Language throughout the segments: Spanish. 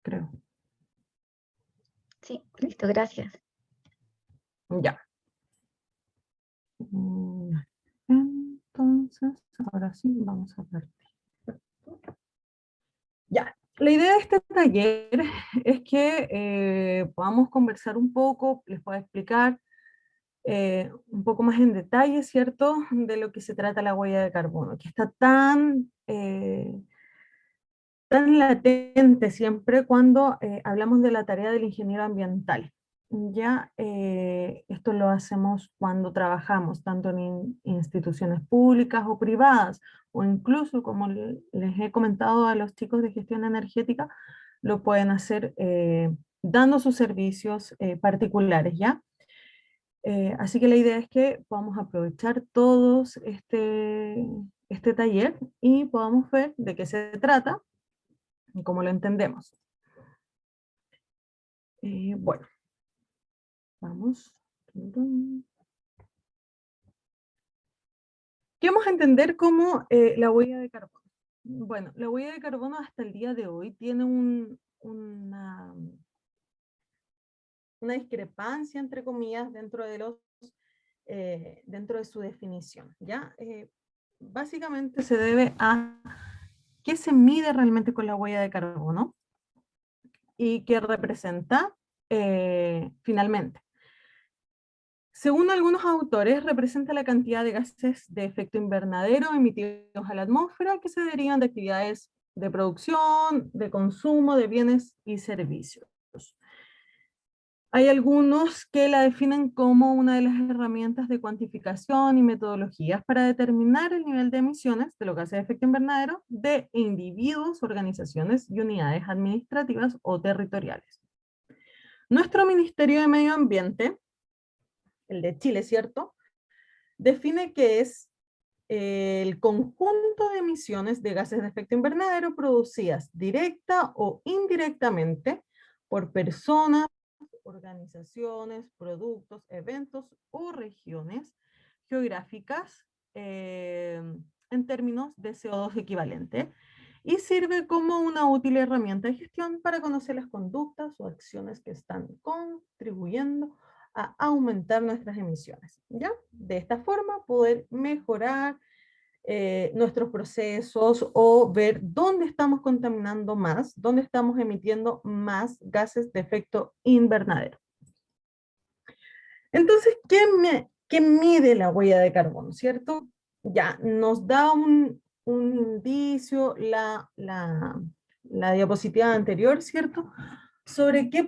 creo. Sí, listo, gracias. Ya. Entonces, ahora sí, vamos a partir. Ya, la idea de este taller es que podamos conversar un poco, les puedo explicar un poco más en detalle, ¿cierto?, de lo que se trata la huella de carbono, que está tan latente siempre cuando hablamos de la tarea del ingeniero ambiental. Ya esto lo hacemos cuando trabajamos tanto en instituciones públicas o privadas, o incluso, como les he comentado a los chicos de gestión energética, lo pueden hacer dando sus servicios particulares, ¿ya? Así que la idea es que podamos aprovechar todos este taller y podamos ver de qué se trata y cómo lo entendemos. Bueno, vamos. ¿Qué vamos a entender como la huella de carbono? Bueno, la huella de carbono hasta el día de hoy tiene una discrepancia, entre comillas, dentro de su definición, ¿ya? Básicamente se debe a qué se mide realmente con la huella de carbono y qué representa finalmente. Según algunos autores, representa la cantidad de gases de efecto invernadero emitidos a la atmósfera que se derivan de actividades de producción, de consumo de bienes y servicios. Hay algunos que la definen como una de las herramientas de cuantificación y metodologías para determinar el nivel de emisiones de los gases de efecto invernadero de individuos, organizaciones y unidades administrativas o territoriales. Nuestro Ministerio de Medio Ambiente, el de Chile, ¿cierto?, define que es el conjunto de emisiones de gases de efecto invernadero producidas directa o indirectamente por personas, organizaciones, productos, eventos o regiones geográficas en términos de CO2 equivalente, y sirve como una útil herramienta de gestión para conocer las conductas o acciones que están contribuyendo a aumentar nuestras emisiones, ¿ya? De esta forma poder mejorar nuestros procesos o ver dónde estamos contaminando más, dónde estamos emitiendo más gases de efecto invernadero. Entonces, ¿qué mide la huella de carbono, cierto? Ya, nos da un indicio la diapositiva anterior, ¿cierto?, sobre qué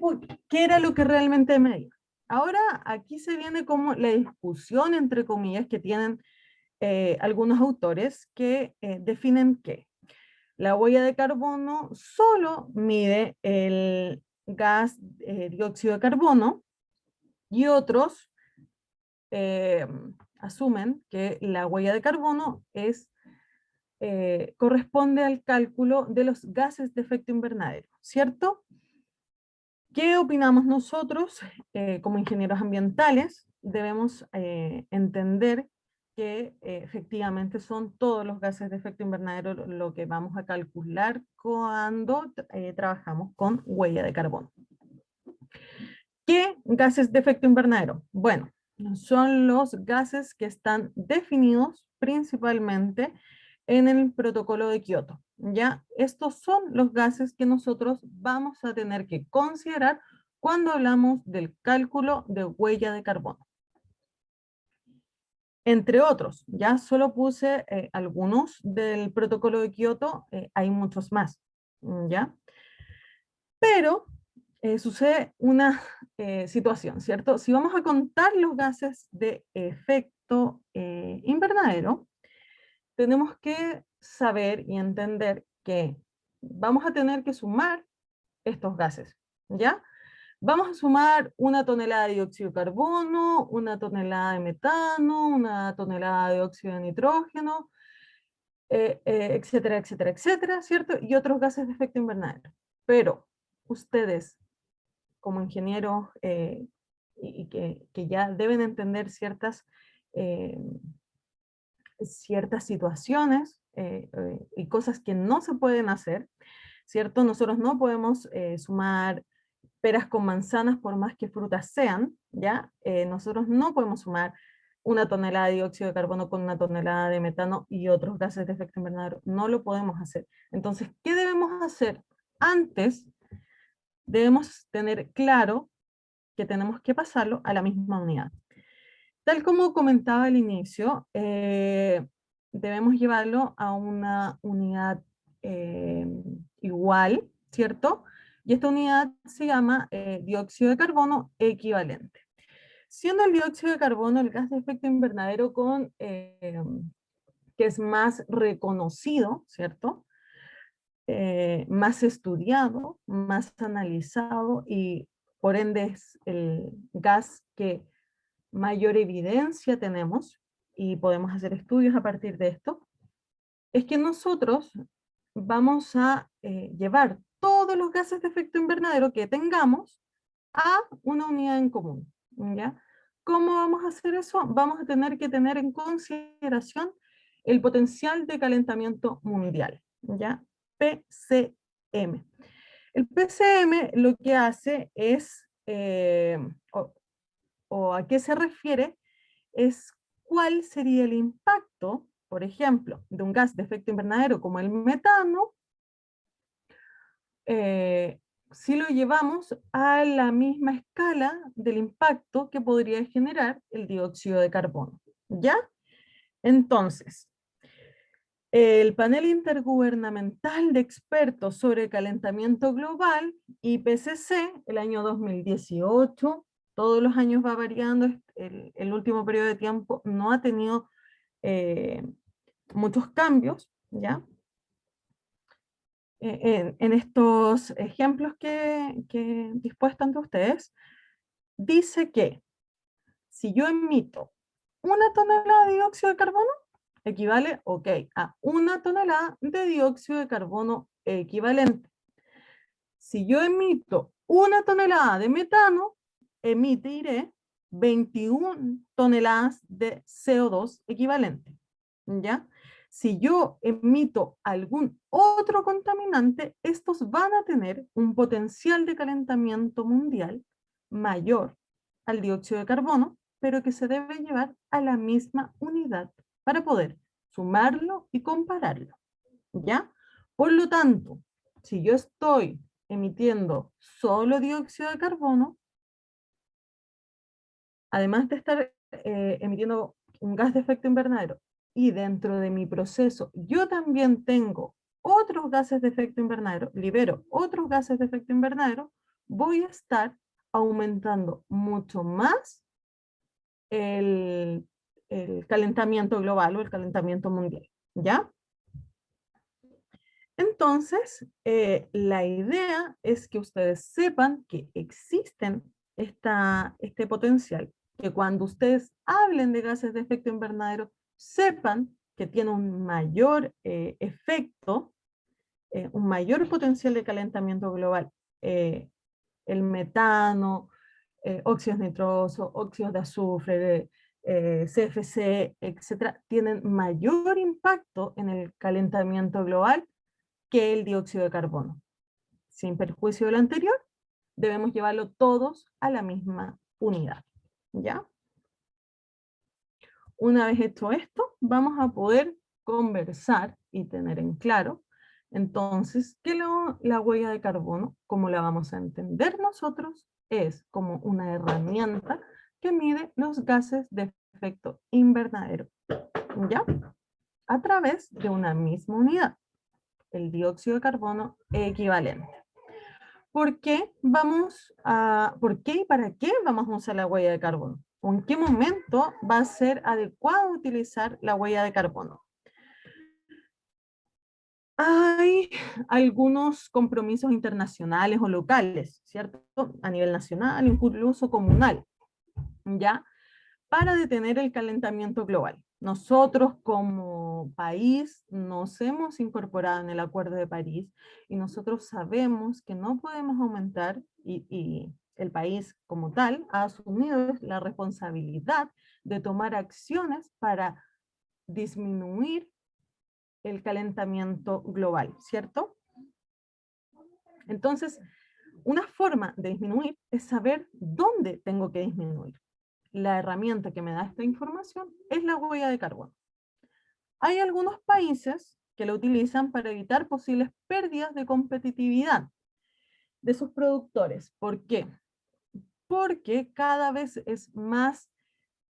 era lo que realmente medía. Ahora, aquí se viene como la discusión, entre comillas, que tienen algunos autores que definen que la huella de carbono solo mide el gas dióxido de carbono, y otros asumen que la huella de carbono corresponde al cálculo de los gases de efecto invernadero, ¿cierto? ¿Qué opinamos nosotros como ingenieros ambientales? Debemos entender que efectivamente son todos los gases de efecto invernadero lo que vamos a calcular cuando trabajamos con huella de carbono. ¿Qué gases de efecto invernadero? Bueno, son los gases que están definidos principalmente en el protocolo de Kioto. ¿Ya? Estos son los gases que nosotros vamos a tener que considerar cuando hablamos del cálculo de huella de carbono. Entre otros, ya solo puse algunos del protocolo de Kioto, hay muchos más, ¿ya? Pero sucede una situación, ¿cierto? Si vamos a contar los gases de efecto invernadero, tenemos que saber y entender que vamos a tener que sumar estos gases, ¿ya? Vamos a sumar 1 tonelada de dióxido de carbono, 1 tonelada de metano, 1 tonelada de óxido de nitrógeno, etcétera, etcétera, etcétera, ¿cierto? Y otros gases de efecto invernadero. Pero ustedes, como ingenieros, y que ya deben entender eh, ciertas situaciones y cosas que no se pueden hacer, ¿cierto? Nosotros no podemos sumar peras con manzanas por más que frutas sean, ¿ya? Nosotros no podemos sumar 1 tonelada de dióxido de carbono con 1 tonelada de metano y otros gases de efecto invernadero. No lo podemos hacer. Entonces, ¿qué debemos hacer? Antes, debemos tener claro que tenemos que pasarlo a la misma unidad. Tal como comentaba al inicio, debemos llevarlo a una unidad igual, ¿cierto? Y esta unidad se llama dióxido de carbono equivalente. Siendo el dióxido de carbono el gas de efecto invernadero que es más reconocido, ¿cierto? Más estudiado, más analizado y por ende es el gas que mayor evidencia tenemos y podemos hacer estudios a partir de esto, es que nosotros vamos a llevar todos los gases de efecto invernadero que tengamos a una unidad en común, ¿ya? ¿Cómo vamos a hacer eso? Vamos a tener que tener en consideración el potencial de calentamiento mundial, ¿ya? PCM. El PCM lo que hace es, o a qué se refiere, es cuál sería el impacto, por ejemplo, de un gas de efecto invernadero como el metano, si lo llevamos a la misma escala del impacto que podría generar el dióxido de carbono. ¿Ya? Entonces, el panel intergubernamental de expertos sobre calentamiento global, IPCC, el año 2018, todos los años va variando, el último periodo de tiempo no ha tenido muchos cambios, ¿ya? En estos ejemplos que he dispuesto ante ustedes, dice que si yo emito 1 tonelada de dióxido de carbono, equivale, ok, a 1 tonelada de dióxido de carbono equivalente. Si yo emito 1 tonelada de metano, emitiré 21 toneladas de CO2 equivalente, ¿ya? Si yo emito algún otro contaminante, estos van a tener un potencial de calentamiento mundial mayor al dióxido de carbono, pero que se debe llevar a la misma unidad para poder sumarlo y compararlo, ¿ya? Por lo tanto, si yo estoy emitiendo solo dióxido de carbono, además de estar emitiendo un gas de efecto invernadero, y dentro de mi proceso yo también tengo otros gases de efecto invernadero, libero otros gases de efecto invernadero, voy a estar aumentando mucho más el, el calentamiento global o el calentamiento mundial, ¿ya? Entonces, la idea es que ustedes sepan que existen este potencial, que cuando ustedes hablen de gases de efecto invernadero, sepan que tiene un mayor efecto, un mayor potencial de calentamiento global. Eh, el metano, óxidos nitrosos, óxidos de azufre, CFC, etcétera, tienen mayor impacto en el calentamiento global que el dióxido de carbono. Sin perjuicio de lo anterior, debemos llevarlo todos a la misma unidad, ¿ya? Una vez hecho esto, vamos a poder conversar y tener en claro, entonces, que la huella de carbono, como la vamos a entender nosotros, es como una herramienta que mide los gases de efecto invernadero, ¿ya? A través de una misma unidad, el dióxido de carbono equivalente. ¿Por qué y para qué vamos a usar la huella de carbono? ¿O en qué momento va a ser adecuado utilizar la huella de carbono? Hay algunos compromisos internacionales o locales, ¿cierto? A nivel nacional, incluso comunal, ¿ya? Para detener el calentamiento global. Nosotros como país nos hemos incorporado en el Acuerdo de París y nosotros sabemos que no podemos aumentar y el país como tal ha asumido la responsabilidad de tomar acciones para disminuir el calentamiento global, ¿cierto? Entonces, una forma de disminuir es saber dónde tengo que disminuir. La herramienta que me da esta información es la huella de carbono. Hay algunos países que lo utilizan para evitar posibles pérdidas de competitividad de sus productores. ¿Por qué? Porque cada vez es más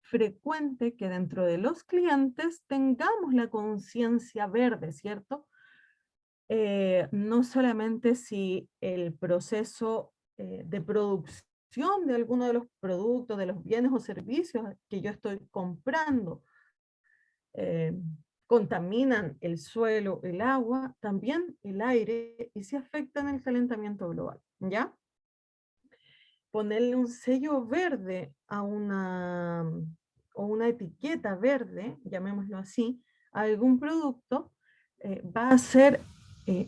frecuente que dentro de los clientes tengamos la conciencia verde, ¿cierto? No solamente si el proceso de producción de alguno de los productos, de los bienes o servicios que yo estoy comprando, eh, contaminan el suelo, el agua, también el aire y se afectan el calentamiento global, ¿ya? Ponerle un sello verde a o una etiqueta verde, llamémoslo así, a algún producto, va a ser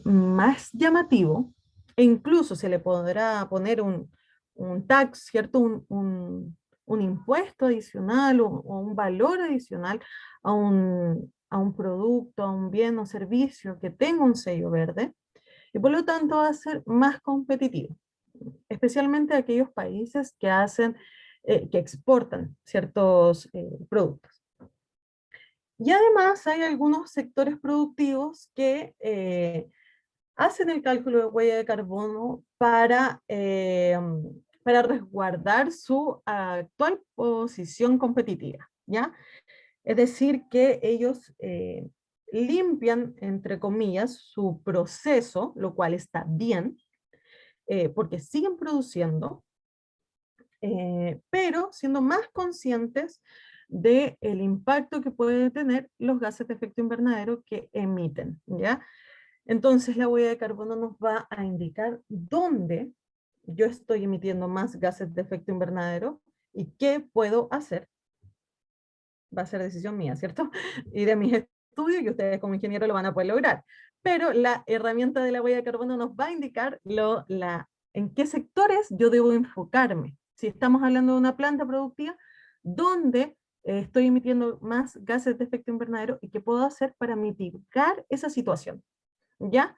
más llamativo e incluso se le podrá poner un tax, ¿cierto? Un impuesto adicional o un valor adicional a un producto, a un bien o servicio que tenga un sello verde y por lo tanto va a ser más competitivo, especialmente aquellos países que que exportan ciertos productos. Y además hay algunos sectores productivos que hacen el cálculo de huella de carbono para resguardar su actual posición competitiva, ¿ya? Es decir, que ellos limpian, entre comillas, su proceso, lo cual está bien, porque siguen produciendo, pero siendo más conscientes del impacto que pueden tener los gases de efecto invernadero que emiten, ¿ya? Entonces la huella de carbono nos va a indicar dónde yo estoy emitiendo más gases de efecto invernadero y qué puedo hacer. Va a ser decisión mía, ¿cierto? Y de mis estudios, y ustedes como ingenieros lo van a poder lograr. Pero la herramienta de la huella de carbono nos va a indicar en qué sectores yo debo enfocarme. Si estamos hablando de una planta productiva, ¿dónde estoy emitiendo más gases de efecto invernadero y qué puedo hacer para mitigar esa situación? ¿Ya?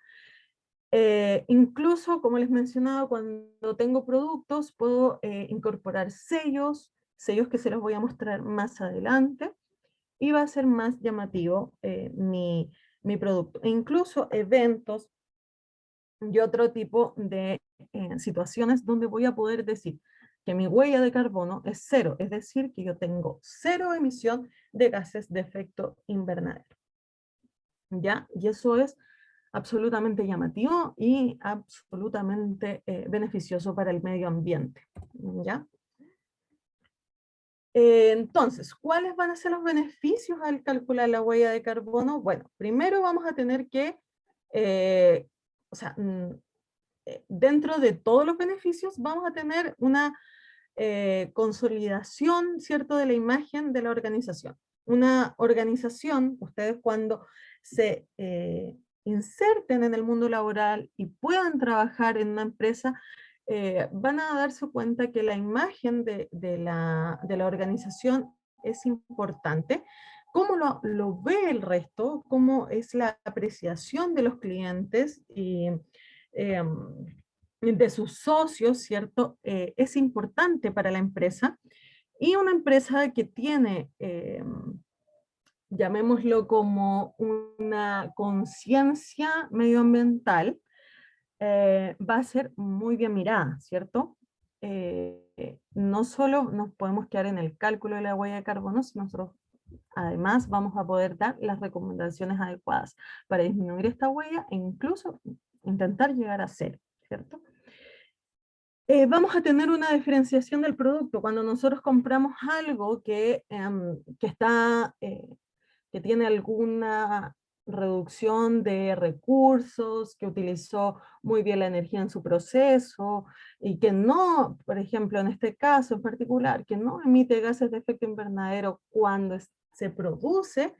Incluso, como les mencionaba, cuando tengo productos, puedo incorporar sellos que se los voy a mostrar más adelante, y va a ser más llamativo mi producto. E incluso eventos y otro tipo de situaciones donde voy a poder decir que mi huella de carbono es cero, es decir, que yo tengo cero emisión de gases de efecto invernadero. ¿Ya? Y eso es absolutamente llamativo y absolutamente beneficioso para el medio ambiente, ¿ya? Entonces, ¿cuáles van a ser los beneficios al calcular la huella de carbono? Bueno, primero vamos a tener que, eh, o sea, dentro de todos los beneficios vamos a tener una consolidación, ¿cierto?, de la imagen de la organización. Una organización, ustedes cuando se inserten en el mundo laboral y puedan trabajar en una empresa, van a darse cuenta que la imagen de la organización es importante. ¿Cómo lo ve el resto? ¿Cómo es la apreciación de los clientes y de sus socios, ¿cierto? Es importante para la empresa. Y una empresa que tiene, llamémoslo como una conciencia medioambiental, va a ser muy bien mirada, ¿cierto? No solo nos podemos quedar en el cálculo de la huella de carbono, sino nosotros además vamos a poder dar las recomendaciones adecuadas para disminuir esta huella e incluso intentar llegar a cero, ¿cierto? Vamos a tener una diferenciación del producto. Cuando nosotros compramos algo que tiene alguna reducción de recursos, que utilizó muy bien la energía en su proceso y que no, por ejemplo, en este caso en particular, que no emite gases de efecto invernadero cuando se produce,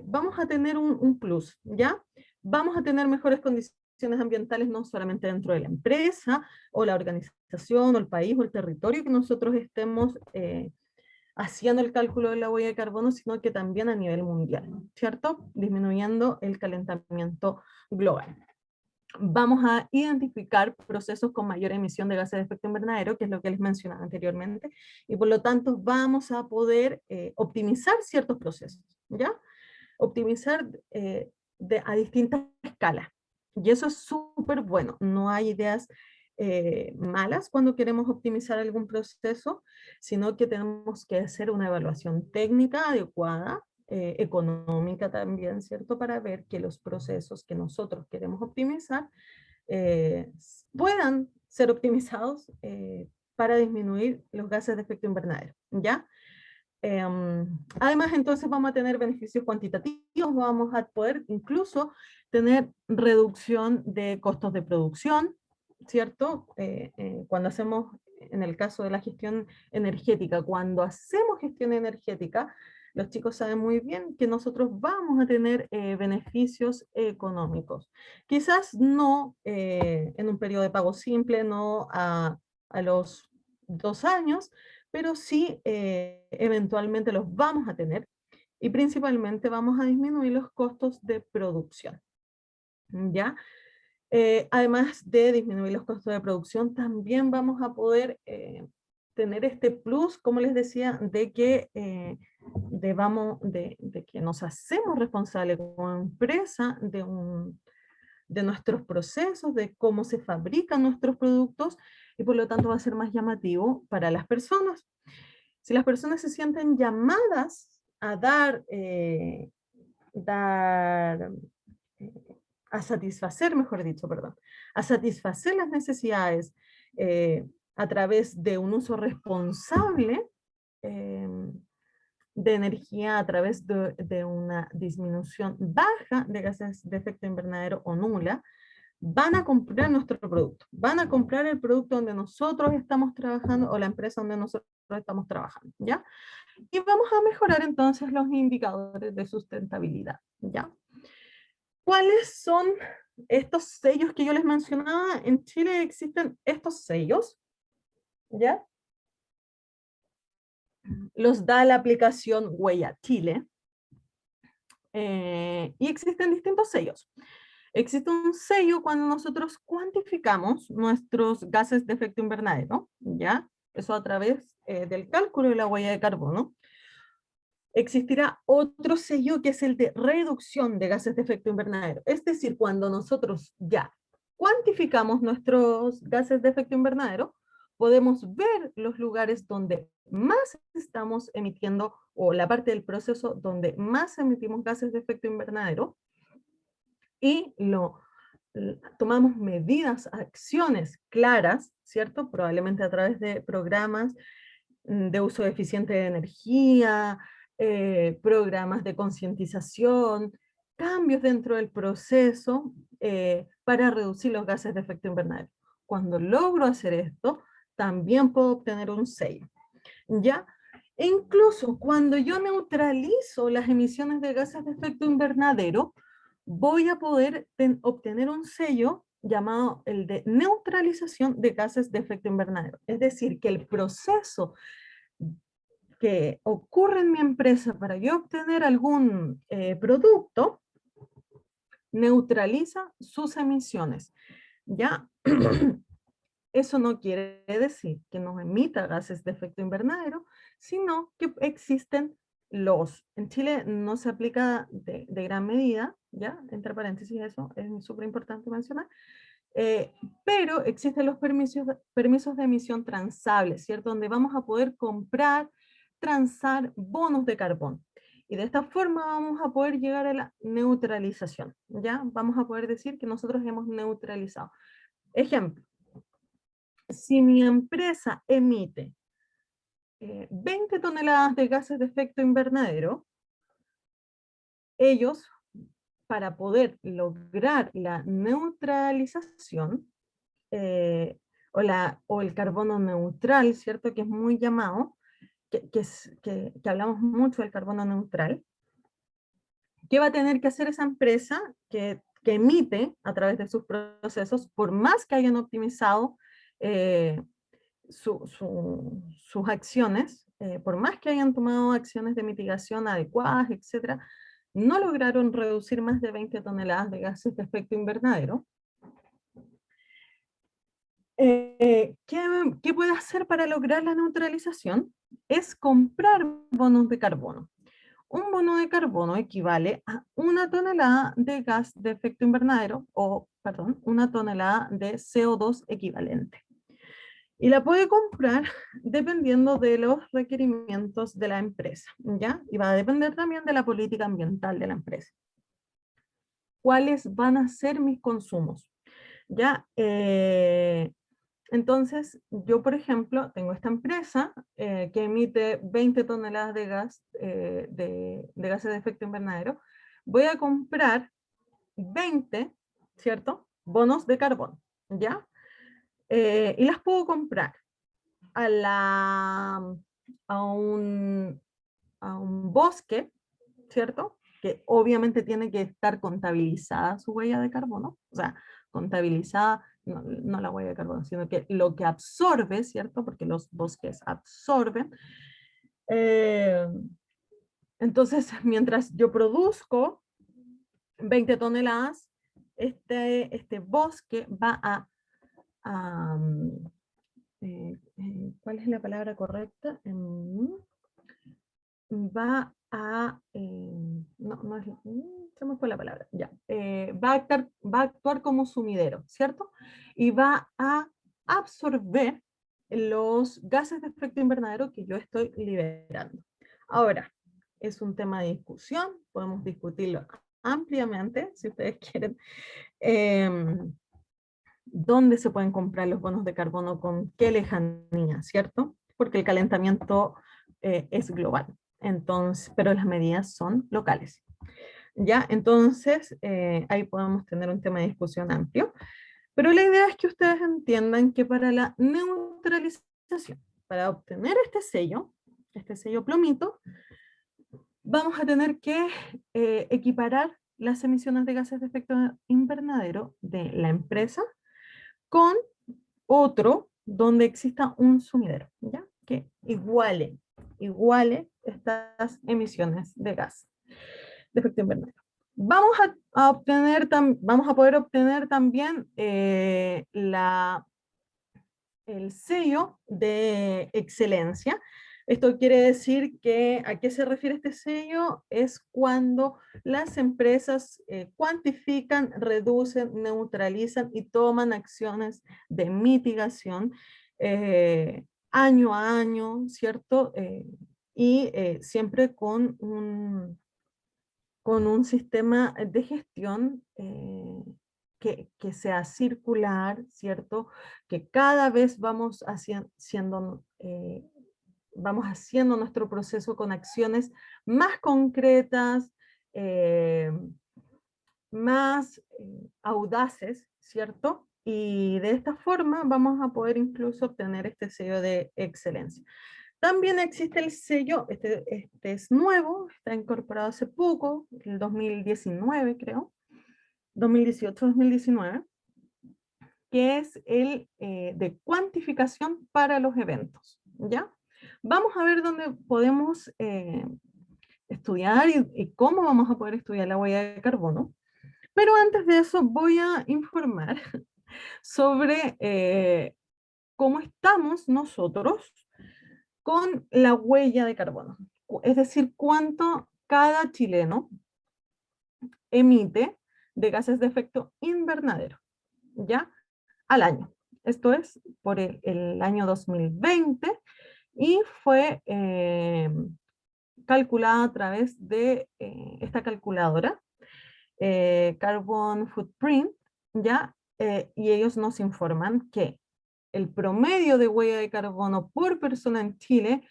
vamos a tener un plus, ¿ya? Vamos a tener mejores condiciones ambientales no solamente dentro de la empresa o la organización o el país o el territorio que nosotros estemos haciendo el cálculo de la huella de carbono, sino que también a nivel mundial, ¿cierto? Disminuyendo el calentamiento global. vamos a identificar procesos con mayor emisión de gases de efecto invernadero, que es lo que les mencionaba anteriormente, y por lo tanto vamos a poder optimizar ciertos procesos, ¿ya? Optimizar a distintas escalas. Y eso es súper bueno. No hay ideas malas cuando queremos optimizar algún proceso, sino que tenemos que hacer una evaluación técnica adecuada, económica también, ¿cierto? Para ver que los procesos que nosotros queremos optimizar eh, puedan ser optimizados para disminuir los gases de efecto invernadero, ¿ya? Además, entonces vamos a tener beneficios cuantitativos, vamos a poder incluso tener reducción de costos de producción, ¿cierto? Cuando hacemos, en el caso de la gestión energética, cuando hacemos gestión energética, los chicos saben muy bien que nosotros vamos a tener beneficios económicos. Quizás no en un periodo de pago simple, no a los 2 años, pero sí eventualmente los vamos a tener y principalmente vamos a disminuir los costos de producción, ¿ya? Además de disminuir los costos de producción, también vamos a poder tener este plus, como les decía, de que, de que nos hacemos responsables como empresa de nuestros procesos, de cómo se fabrican nuestros productos, y por lo tanto va a ser más llamativo para las personas. Si las personas se sienten llamadas a dar eh, a satisfacer, mejor dicho, perdón, a satisfacer las necesidades eh, a través de un uso responsable eh, de energía, a través de una disminución baja de gases de efecto invernadero o nula, van a comprar nuestro producto, van a comprar el producto donde nosotros estamos trabajando o la empresa donde nosotros estamos trabajando, ¿ya? Y vamos a mejorar entonces los indicadores de sustentabilidad, ¿ya? ¿Cuáles son estos sellos que yo les mencionaba? En Chile existen estos sellos, ¿ya? Los da la aplicación Huella Chile. Y existen distintos sellos. Existe un sello cuando nosotros cuantificamos nuestros gases de efecto invernadero, ¿ya? Eso a través del cálculo de la huella de carbono. Existirá otro sello que es el de reducción de gases de efecto invernadero. Es decir, cuando nosotros ya cuantificamos nuestros gases de efecto invernadero, podemos ver los lugares donde más estamos emitiendo o la parte del proceso donde más emitimos gases de efecto invernadero y tomamos medidas, acciones claras, ¿cierto? Probablemente a través de programas de uso eficiente de energía, programas de concientización, cambios dentro del proceso para reducir los gases de efecto invernadero. Cuando logro hacer esto, también puedo obtener un sello, ¿ya? E incluso cuando yo neutralizo las emisiones de gases de efecto invernadero, voy a poder obtener un sello llamado el de neutralización de gases de efecto invernadero. Es decir, que el proceso que ocurre en mi empresa para yo obtener algún producto neutraliza sus emisiones. ¿Ya? Eso no quiere decir que no emita gases de efecto invernadero, sino que existen en Chile no se aplica de gran medida, ¿ya? Entre paréntesis eso, es súper importante mencionar, pero existen los permisos de emisión transables, ¿cierto? Donde vamos a poder comprar, transar bonos de carbón. Y de esta forma vamos a poder llegar a la neutralización, ¿ya? Vamos a poder decir que nosotros hemos neutralizado. Ejemplo, si mi empresa emite 20 toneladas de gases de efecto invernadero, ellos, para poder lograr la neutralización, eh, o el carbono neutral, ¿cierto? Que es muy llamado, que hablamos mucho del carbono neutral. ¿Qué va a tener que hacer esa empresa que emite a través de sus procesos, por más que hayan optimizado eh, sus acciones, por más que hayan tomado acciones de mitigación adecuadas, etcétera, no lograron reducir más de 20 toneladas de gases de efecto invernadero? ¿qué puede hacer para lograr la neutralización? Es comprar bonos de carbono. Un bono de carbono equivale a 1 tonelada de gas de efecto invernadero, o, perdón, 1 tonelada de CO2 equivalente. Y la puede comprar dependiendo de los requerimientos de la empresa, ¿ya? Y va a depender también de la política ambiental de la empresa. ¿Cuáles van a ser mis consumos? ¿Ya? Entonces, yo, por ejemplo, tengo esta empresa que emite 20 toneladas de gas, de gases de efecto invernadero. Voy a comprar 20, ¿cierto? Bonos de carbono, ¿ya? Y las puedo comprar a, la, a un bosque, ¿cierto? Que obviamente tiene que estar contabilizada su huella de carbono, o sea, contabilizada, no la huella de carbono, sino que lo que absorbe, ¿cierto? Porque los bosques absorben. Eh, entonces, mientras yo produzco 20 toneladas, este bosque va ¿cuál es la palabra correcta? Va a, no es, se me fue la palabra, ya, va a actuar como sumidero, ¿cierto? Y va a absorber los gases de efecto invernadero que yo estoy liberando. Ahora, es un tema de discusión, podemos discutirlo ampliamente, si ustedes quieren, dónde se pueden comprar los bonos de carbono, con qué lejanía, ¿cierto? Porque el calentamiento es global. Entonces, pero las medidas son locales. ¿Ya? Entonces, ahí podemos tener un tema de discusión amplio. Pero la idea es que ustedes entiendan que para la neutralización, para obtener este sello plomito, vamos a tener que equiparar las emisiones de gases de efecto invernadero de la empresa con otro donde exista un sumidero, ¿ya? Que iguale estas emisiones de gas de efecto invernadero. Vamos a poder obtener también el sello de excelencia. Esto quiere decir que, ¿a qué se refiere este sello? Es cuando las empresas cuantifican, reducen, neutralizan y toman acciones de mitigación año a año, ¿cierto? Y siempre con un sistema de gestión que sea circular, ¿cierto? Que cada vez vamos haciendo nuestro proceso con acciones más concretas, eh, más audaces, ¿cierto? Y de esta forma vamos a poder incluso obtener este sello de excelencia. También existe el sello, este es nuevo, está incorporado hace poco, el 2019 creo, 2018-2019, que es el de cuantificación para los eventos, ¿ya? Vamos a ver dónde podemos estudiar y cómo vamos a poder estudiar la huella de carbono. Pero antes de eso voy a informar sobre cómo estamos nosotros con la huella de carbono. Es decir, cuánto cada chileno emite de gases de efecto invernadero, ¿ya? Al año. Esto es por el año 2020 y fue calculada a través de esta calculadora, Carbon Footprint, ¿ya? Y ellos nos informan que el promedio de huella de carbono por persona en Chile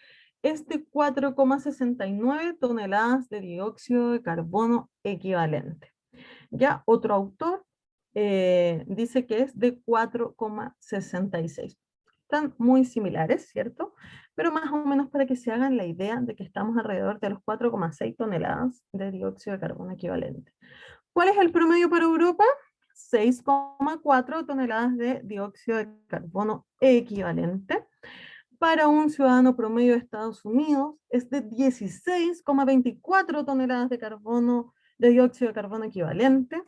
es de 4,69 toneladas de dióxido de carbono equivalente. Ya otro autor dice que es de 4,66. Están muy similares, ¿cierto? Pero más o menos para que se hagan la idea de que estamos alrededor de los 4,6 toneladas de dióxido de carbono equivalente. ¿Cuál es el promedio para Europa? 6,4 toneladas de dióxido de carbono equivalente. Para un ciudadano promedio de Estados Unidos es de 16,24 toneladas de dióxido de carbono equivalente.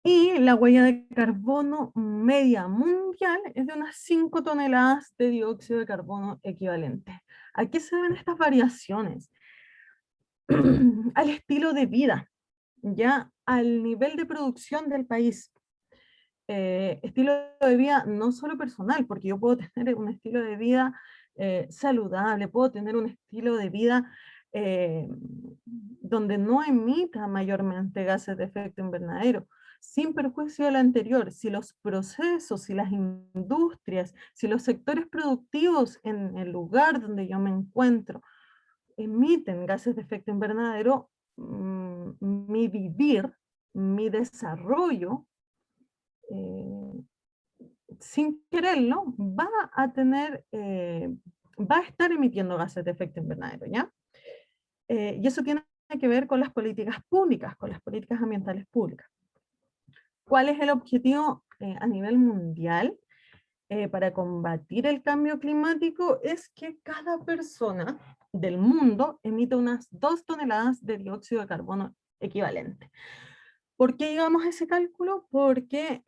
Y la huella de carbono media mundial es de unas 5 toneladas de dióxido de carbono equivalente. ¿A qué se deben estas variaciones? Al estilo de vida, ya al nivel de producción del país. Estilo de vida no solo personal, porque yo puedo tener un estilo de vida saludable, puedo tener un estilo de vida donde no emita mayormente gases de efecto invernadero, sin perjuicio del anterior. Si los procesos, si las industrias, si los sectores productivos en el lugar donde yo me encuentro emiten gases de efecto invernadero, mi vivir, mi desarrollo, eh, sin quererlo, va a estar emitiendo gases de efecto invernadero, ¿ya? Y eso tiene que ver con las políticas públicas, con las políticas ambientales públicas. ¿Cuál es el objetivo a nivel mundial para combatir el cambio climático? Es que cada persona del mundo emita unas 2 toneladas de dióxido de carbono equivalente. ¿Por qué llegamos a ese cálculo? Porque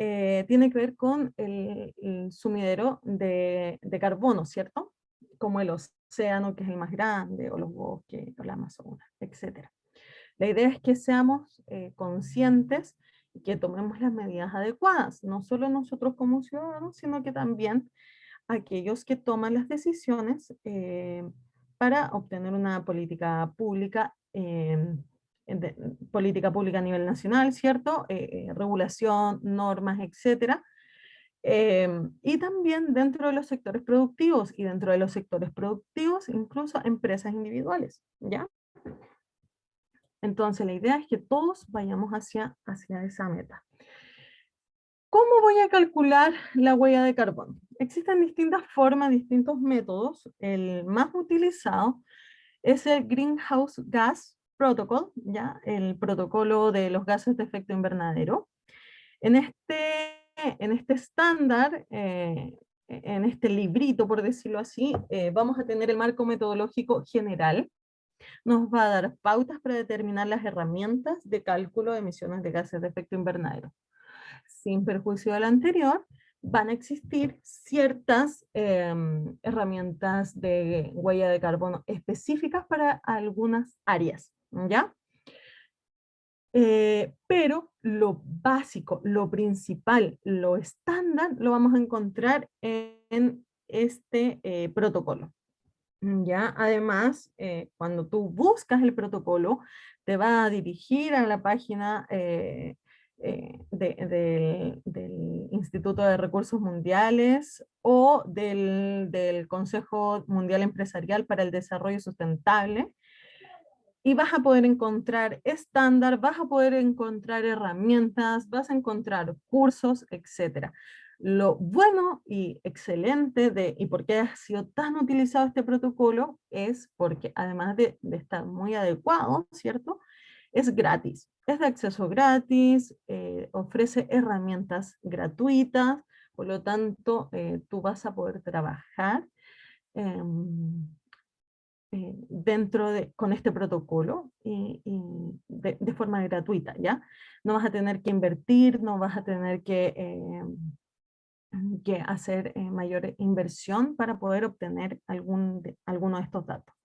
tiene que ver con el sumidero de carbono, ¿cierto? Como el océano, que es el más grande, o los bosques, o la Amazonas, etc. La idea es que seamos conscientes y que tomemos las medidas adecuadas, no solo nosotros como ciudadanos, sino que también aquellos que toman las decisiones para obtener una política pública, política pública a nivel nacional, ¿cierto? Regulación, normas, etcétera. Y también dentro de los sectores productivos, y dentro de los sectores productivos, incluso empresas individuales, ¿ya? Entonces, la idea es que todos vayamos hacia esa meta. ¿Cómo voy a calcular la huella de carbono? Existen distintas formas, distintos métodos. El más utilizado es el Greenhouse Gas Protocol, ¿ya? El protocolo de los gases de efecto invernadero. En este estándar, en este librito, por decirlo así, vamos a tener el marco metodológico general. Nos va a dar pautas para determinar las herramientas de cálculo de emisiones de gases de efecto invernadero. Sin perjuicio del anterior, van a existir ciertas herramientas de huella de carbono específicas para algunas áreas, ¿ya? Pero lo básico, lo principal, lo estándar, lo vamos a encontrar en este protocolo. ¿Ya? Además, cuando tú buscas el protocolo, te va a dirigir a la página del Instituto de Recursos Mundiales o del Consejo Mundial Empresarial para el Desarrollo Sustentable, y vas a poder encontrar estándar, vas a poder encontrar herramientas, vas a encontrar cursos, etc. Lo bueno y excelente y por qué ha sido tan utilizado este protocolo es porque además de estar muy adecuado, ¿cierto? Es gratis, es de acceso gratis, ofrece herramientas gratuitas, por lo tanto tú vas a poder trabajar con este protocolo y de forma gratuita, ¿ya? No vas a tener que invertir, no vas a tener que hacer mayor inversión para poder obtener alguno de estos datos.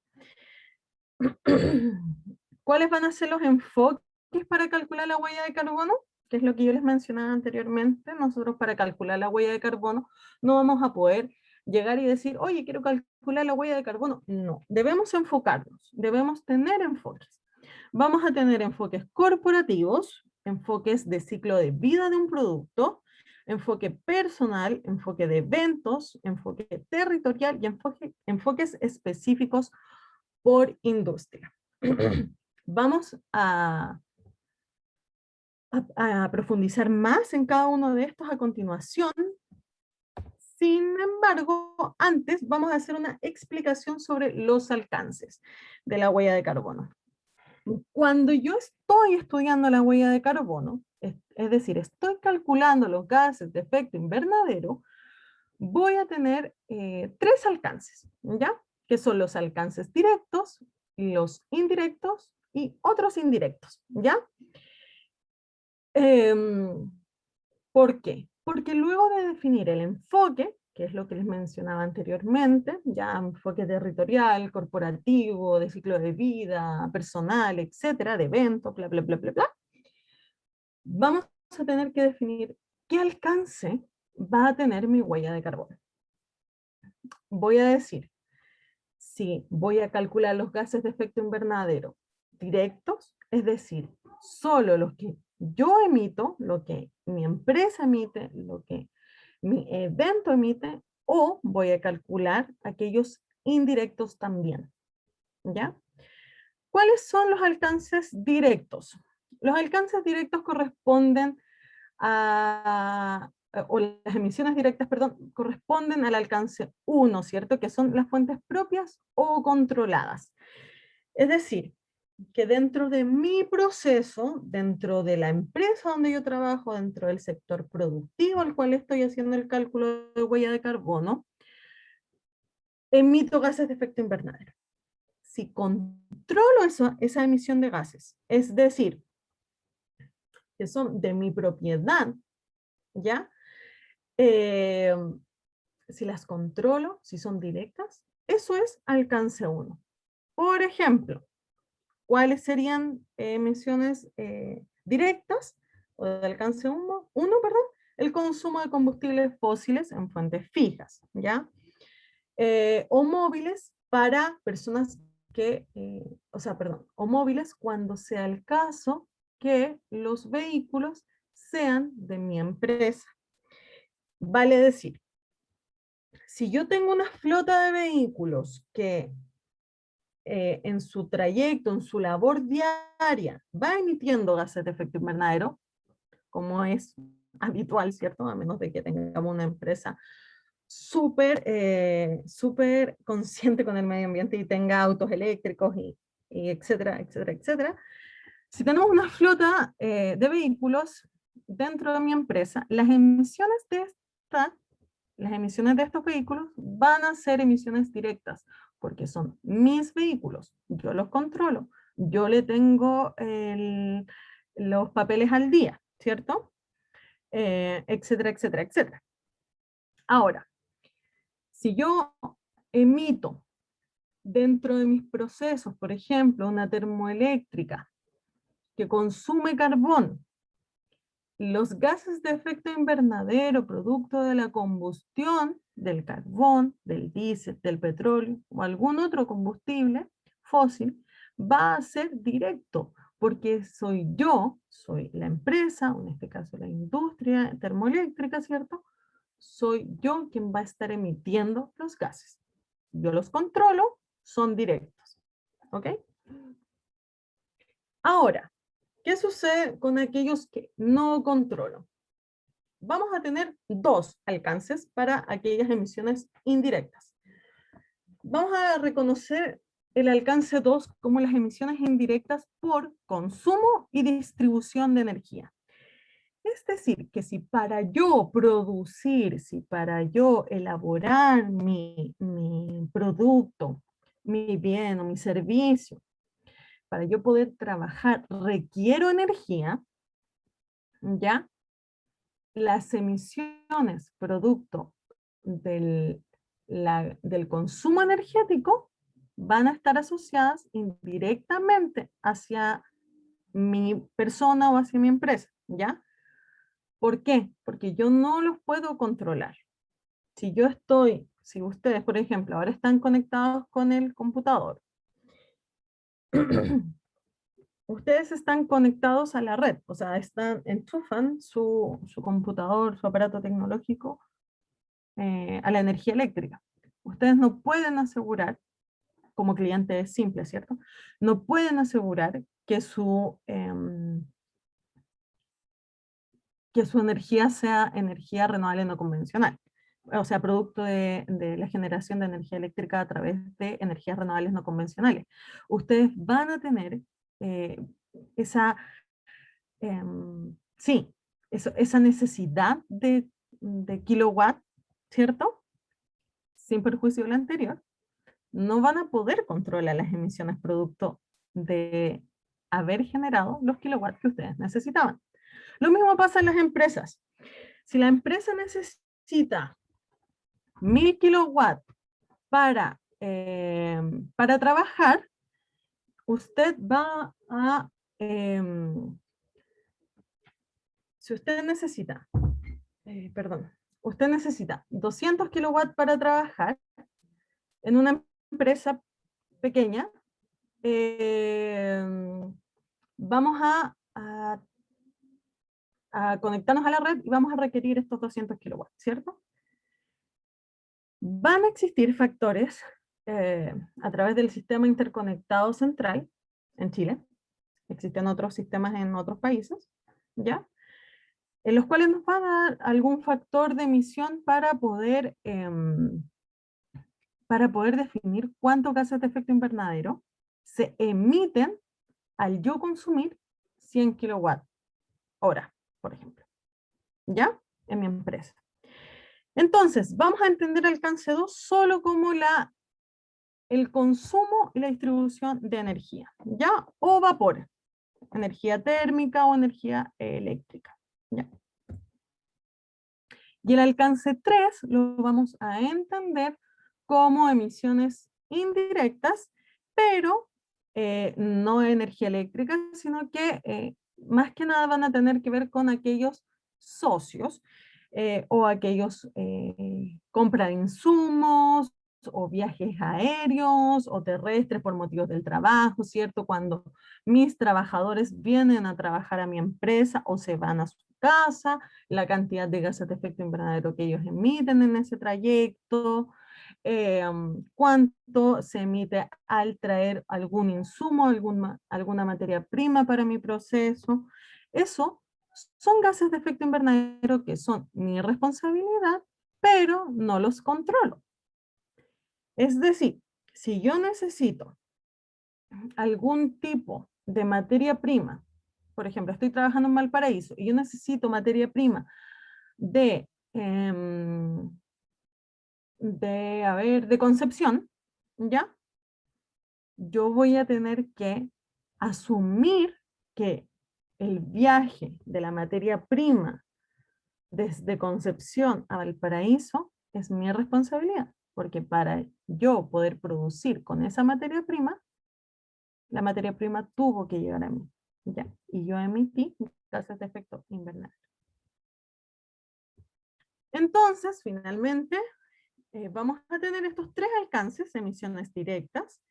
¿Cuáles van a ser los enfoques para calcular la huella de carbono? Que es lo que yo les mencionaba anteriormente. Nosotros para calcular la huella de carbono no vamos a poder llegar y decir, oye, quiero calcular la huella de carbono. No, debemos enfocarnos, debemos tener enfoques. Vamos a tener enfoques corporativos, enfoques de ciclo de vida de un producto, enfoque personal, enfoque de eventos, enfoque territorial y enfoques específicos por industria. Vamos a profundizar más en cada uno de estos a continuación. Sin embargo, antes vamos a hacer una explicación sobre los alcances de la huella de carbono. Cuando yo estoy estudiando la huella de carbono, es decir, estoy calculando los gases de efecto invernadero, voy a tener 3 alcances, ¿ya? Que son los alcances directos, los indirectos y otros indirectos, ¿ya? ¿Por qué? Porque luego de definir el enfoque, que es lo que les mencionaba anteriormente, ya enfoque territorial, corporativo, de ciclo de vida, personal, etcétera, de eventos, bla, bla, bla, bla, bla, vamos a tener que definir qué alcance va a tener mi huella de carbono. Voy a decir, si voy a calcular los gases de efecto invernadero directos, es decir, solo los que yo emito, lo que mi empresa emite, lo que mi evento emite, o voy a calcular aquellos indirectos también, ¿ya? ¿Cuáles son los alcances directos? Los alcances directos corresponden o las emisiones directas, perdón, corresponden al alcance 1, ¿cierto? Que son las fuentes propias o controladas. Es decir, que dentro de mi proceso, dentro de la empresa donde yo trabajo, dentro del sector productivo al cual estoy haciendo el cálculo de huella de carbono, emito gases de efecto invernadero. Si controlo esa emisión de gases, es decir, que son de mi propiedad, ¿ya? Eh, si las controlo, si son directas, eso es alcance 1. Por ejemplo, ¿cuáles serían emisiones directas o de alcance 1? Perdón, el consumo de combustibles fósiles en fuentes fijas, ¿ya? O móviles para personas que, o móviles cuando sea el caso que los vehículos sean de mi empresa. Vale decir, si yo tengo una flota de vehículos que en su trayecto, en su labor diaria, va emitiendo gases de efecto invernadero, como es habitual, ¿cierto? A menos de que tengamos una empresa súper consciente con el medio ambiente y tenga autos eléctricos y etcétera, etcétera, etcétera. Si tenemos una flota de vehículos dentro de mi empresa, las emisiones de estos vehículos van a ser emisiones directas, porque son mis vehículos, yo los controlo, yo le tengo los papeles al día, ¿cierto? Etcétera, etcétera, etcétera. Ahora, si yo emito dentro de mis procesos, por ejemplo, una termoeléctrica que consume carbón, los gases de efecto invernadero producto de la combustión del carbón, del diésel, del petróleo o algún otro combustible fósil va a ser directo, porque soy la empresa, o en este caso la industria termoeléctrica, ¿cierto? Soy yo quien va a estar emitiendo los gases. Yo los controlo, son directos. ¿Ok? Ahora, ¿qué sucede con aquellos que no controlo? Vamos a tener dos alcances para aquellas emisiones indirectas. Vamos a reconocer el alcance 2 como las emisiones indirectas por consumo y distribución de energía. Es decir, que si para yo producir, si para yo elaborar mi producto, mi bien o mi servicio, para yo poder trabajar, requiero energía, ¿ya? Las emisiones producto del consumo energético van a estar asociadas indirectamente hacia mi persona o hacia mi empresa, ¿ya? ¿Por qué? Porque yo no los puedo controlar. Si ustedes, por ejemplo, ahora están conectados con el computador, ustedes están conectados a la red, o sea, enchufan su computador, su aparato tecnológico a la energía eléctrica. Ustedes no pueden asegurar, como cliente simple, ¿cierto? No pueden asegurar que su energía sea energía renovable no convencional, o sea, producto de la generación de energía eléctrica a través de energías renovables no convencionales. Ustedes van a tener eh, esa, sí, esa necesidad de kilowatt, ¿cierto? Sin perjuicio de lo anterior, no van a poder controlar las emisiones producto de haber generado los kilowatts que ustedes necesitaban. Lo mismo pasa en las empresas. Si la empresa necesita 1000 kilowatts para trabajar, usted va a, si usted necesita, perdón, usted necesita 200 kilowatts para trabajar en una empresa pequeña, vamos a conectarnos a la red y vamos a requerir estos 200 kilowatts, ¿cierto? Van a existir factores a través del sistema interconectado central en Chile, existen otros sistemas en otros países, ¿ya? En los cuales nos va a dar algún factor de emisión para poder definir cuántos gases de efecto invernadero se emiten al yo consumir 100 kilowatt hora, por ejemplo, ¿ya? En mi empresa. Entonces, vamos a entender alcance 2 solo como el consumo y la distribución de energía, ¿ya? O vapor, energía térmica o energía eléctrica, ¿ya? Y el alcance 3 lo vamos a entender como emisiones indirectas, pero no energía eléctrica, sino que más que nada van a tener que ver con aquellos socios o aquellos compra de insumos o viajes aéreos o terrestres por motivos del trabajo, ¿cierto? Cuando mis trabajadores vienen a trabajar a mi empresa o se van a su casa, la cantidad de gases de efecto invernadero que ellos emiten en ese trayecto, cuánto se emite al traer algún insumo, alguna materia prima para mi proceso. Eso son gases de efecto invernadero que son mi responsabilidad, pero no los controlo. Es decir, si yo necesito algún tipo de materia prima, por ejemplo, estoy trabajando en Valparaíso y yo necesito materia prima de, de Concepción, ¿ya? Yo voy a tener que asumir que el viaje de la materia prima desde Concepción a Valparaíso es mi responsabilidad, porque para yo poder producir con esa materia prima, la materia prima tuvo que llegar a mí, ¿ya? Y yo emití gases de efecto invernadero. Entonces, finalmente, vamos a tener estos tres alcances, emisiones directas,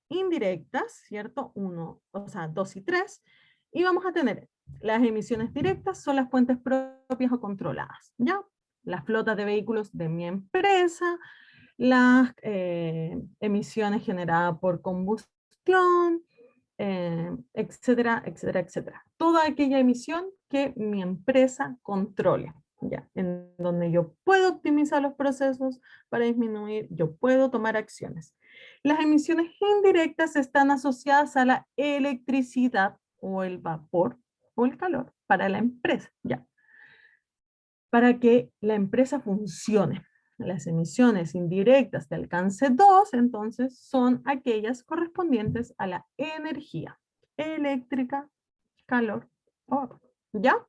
indirectas, ¿cierto? 2 y 3, y vamos a tener las emisiones directas, son las fuentes propias o controladas, ¿ya? Las flotas de vehículos de mi empresa, las emisiones generadas por combustión, etcétera, etcétera, etcétera. Toda aquella emisión que mi empresa controle, ¿ya? En donde yo puedo optimizar los procesos para disminuir, yo puedo tomar acciones. Las emisiones indirectas están asociadas a la electricidad o el vapor o el calor para la empresa, ¿ya? Para que la empresa funcione. Las emisiones indirectas de alcance 2, entonces, son aquellas correspondientes a la energía eléctrica, calor, ¿ya?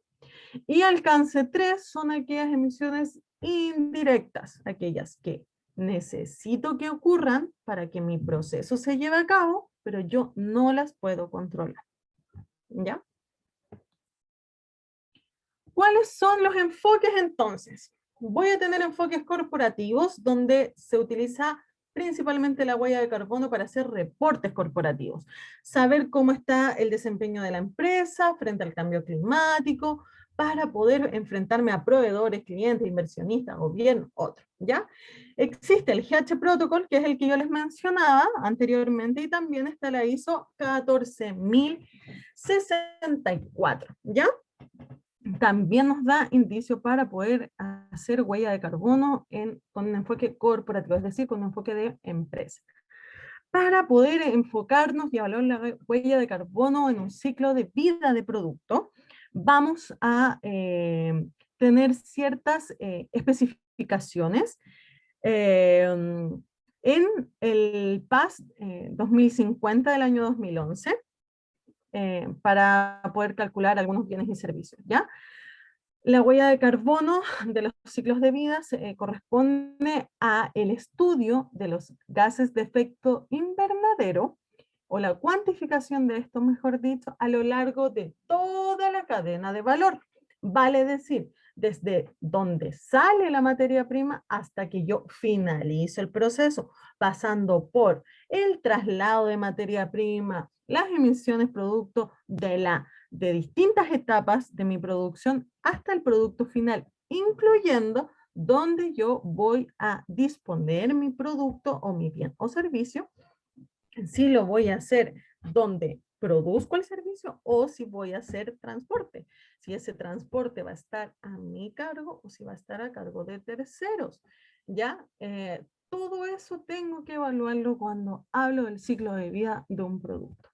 Y alcance 3 son aquellas emisiones indirectas, aquellas que necesito que ocurran para que mi proceso se lleve a cabo, pero yo no las puedo controlar, ¿ya? ¿Cuáles son los enfoques entonces? Voy a tener enfoques corporativos donde se utiliza principalmente la huella de carbono para hacer reportes corporativos. Saber cómo está el desempeño de la empresa frente al cambio climático, para poder enfrentarme a proveedores, clientes, inversionistas, gobierno, otros, ¿ya? Existe el GH Protocol, que es el que yo les mencionaba anteriormente, y también está la ISO 14064, ¿ya? También nos da indicio para poder hacer huella de carbono con un enfoque corporativo, es decir, con un enfoque de empresa. Para poder enfocarnos y evaluar la huella de carbono en un ciclo de vida de producto, vamos a tener ciertas especificaciones. En el PAS 2050 del año 2011, para poder calcular algunos bienes y servicios, ¿ya? La huella de carbono de los ciclos de vida corresponde a el estudio de los gases de efecto invernadero, o la cuantificación de esto, mejor dicho, a lo largo de toda la cadena de valor. Vale decir, desde donde sale la materia prima hasta que yo finalizo el proceso, pasando por el traslado de materia prima, las emisiones producto de distintas etapas de mi producción hasta el producto final, incluyendo donde yo voy a disponer mi producto o mi bien o servicio, si lo voy a hacer donde produzco el servicio o si voy a hacer transporte. Si ese transporte va a estar a mi cargo o si va a estar a cargo de terceros. ¿Ya? Todo eso tengo que evaluarlo cuando hablo del ciclo de vida de un producto.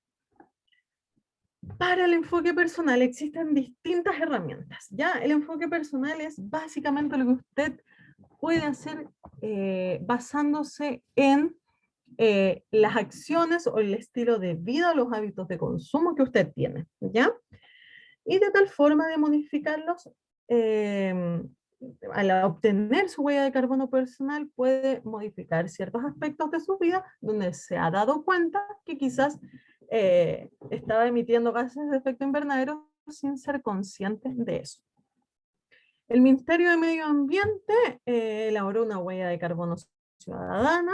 Para el enfoque personal existen distintas herramientas. ¿Ya? El enfoque personal es básicamente lo que usted puede hacer basándose en las acciones o el estilo de vida, los hábitos de consumo que usted tiene, ¿ya? Y de tal forma de modificarlos, al obtener su huella de carbono personal, puede modificar ciertos aspectos de su vida donde se ha dado cuenta que quizás estaba emitiendo gases de efecto invernadero sin ser consciente de eso. El Ministerio de Medio Ambiente elaboró una huella de carbono ciudadana.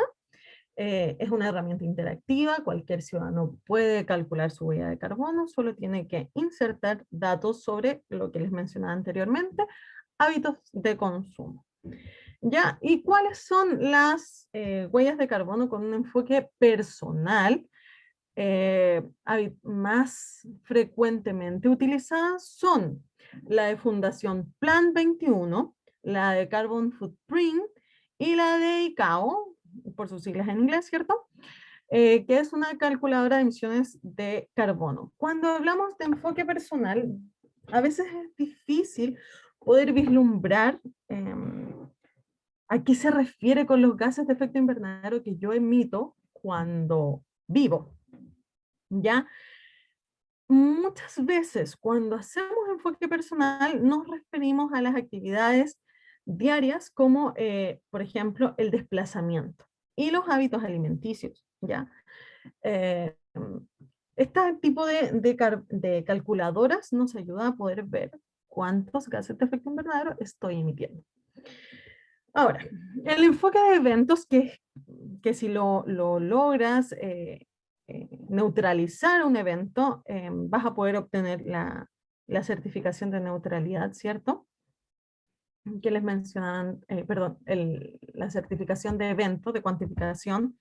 Es una herramienta interactiva, cualquier ciudadano puede calcular su huella de carbono, solo tiene que insertar datos sobre lo que les mencionaba anteriormente, hábitos de consumo. ¿Ya? ¿Y cuáles son las huellas de carbono con un enfoque personal más frecuentemente utilizadas? Son la de Fundación Plan 21, la de Carbon Footprint y la de ICAO, por sus siglas en inglés, ¿cierto? Que es una calculadora de emisiones de carbono. Cuando hablamos de enfoque personal, a veces es difícil poder vislumbrar a qué se refiere con los gases de efecto invernadero que yo emito cuando vivo, ¿ya? Muchas veces cuando hacemos enfoque personal nos referimos a las actividades diarias como, por ejemplo, el desplazamiento y los hábitos alimenticios, ¿ya? Este tipo de calculadoras nos ayuda a poder ver cuántos gases de efecto invernadero estoy emitiendo. Ahora, el enfoque de eventos que si lo logras neutralizar un evento, vas a poder obtener la certificación de neutralidad, ¿cierto? Que les mencionaban, perdón, la certificación de evento, de cuantificación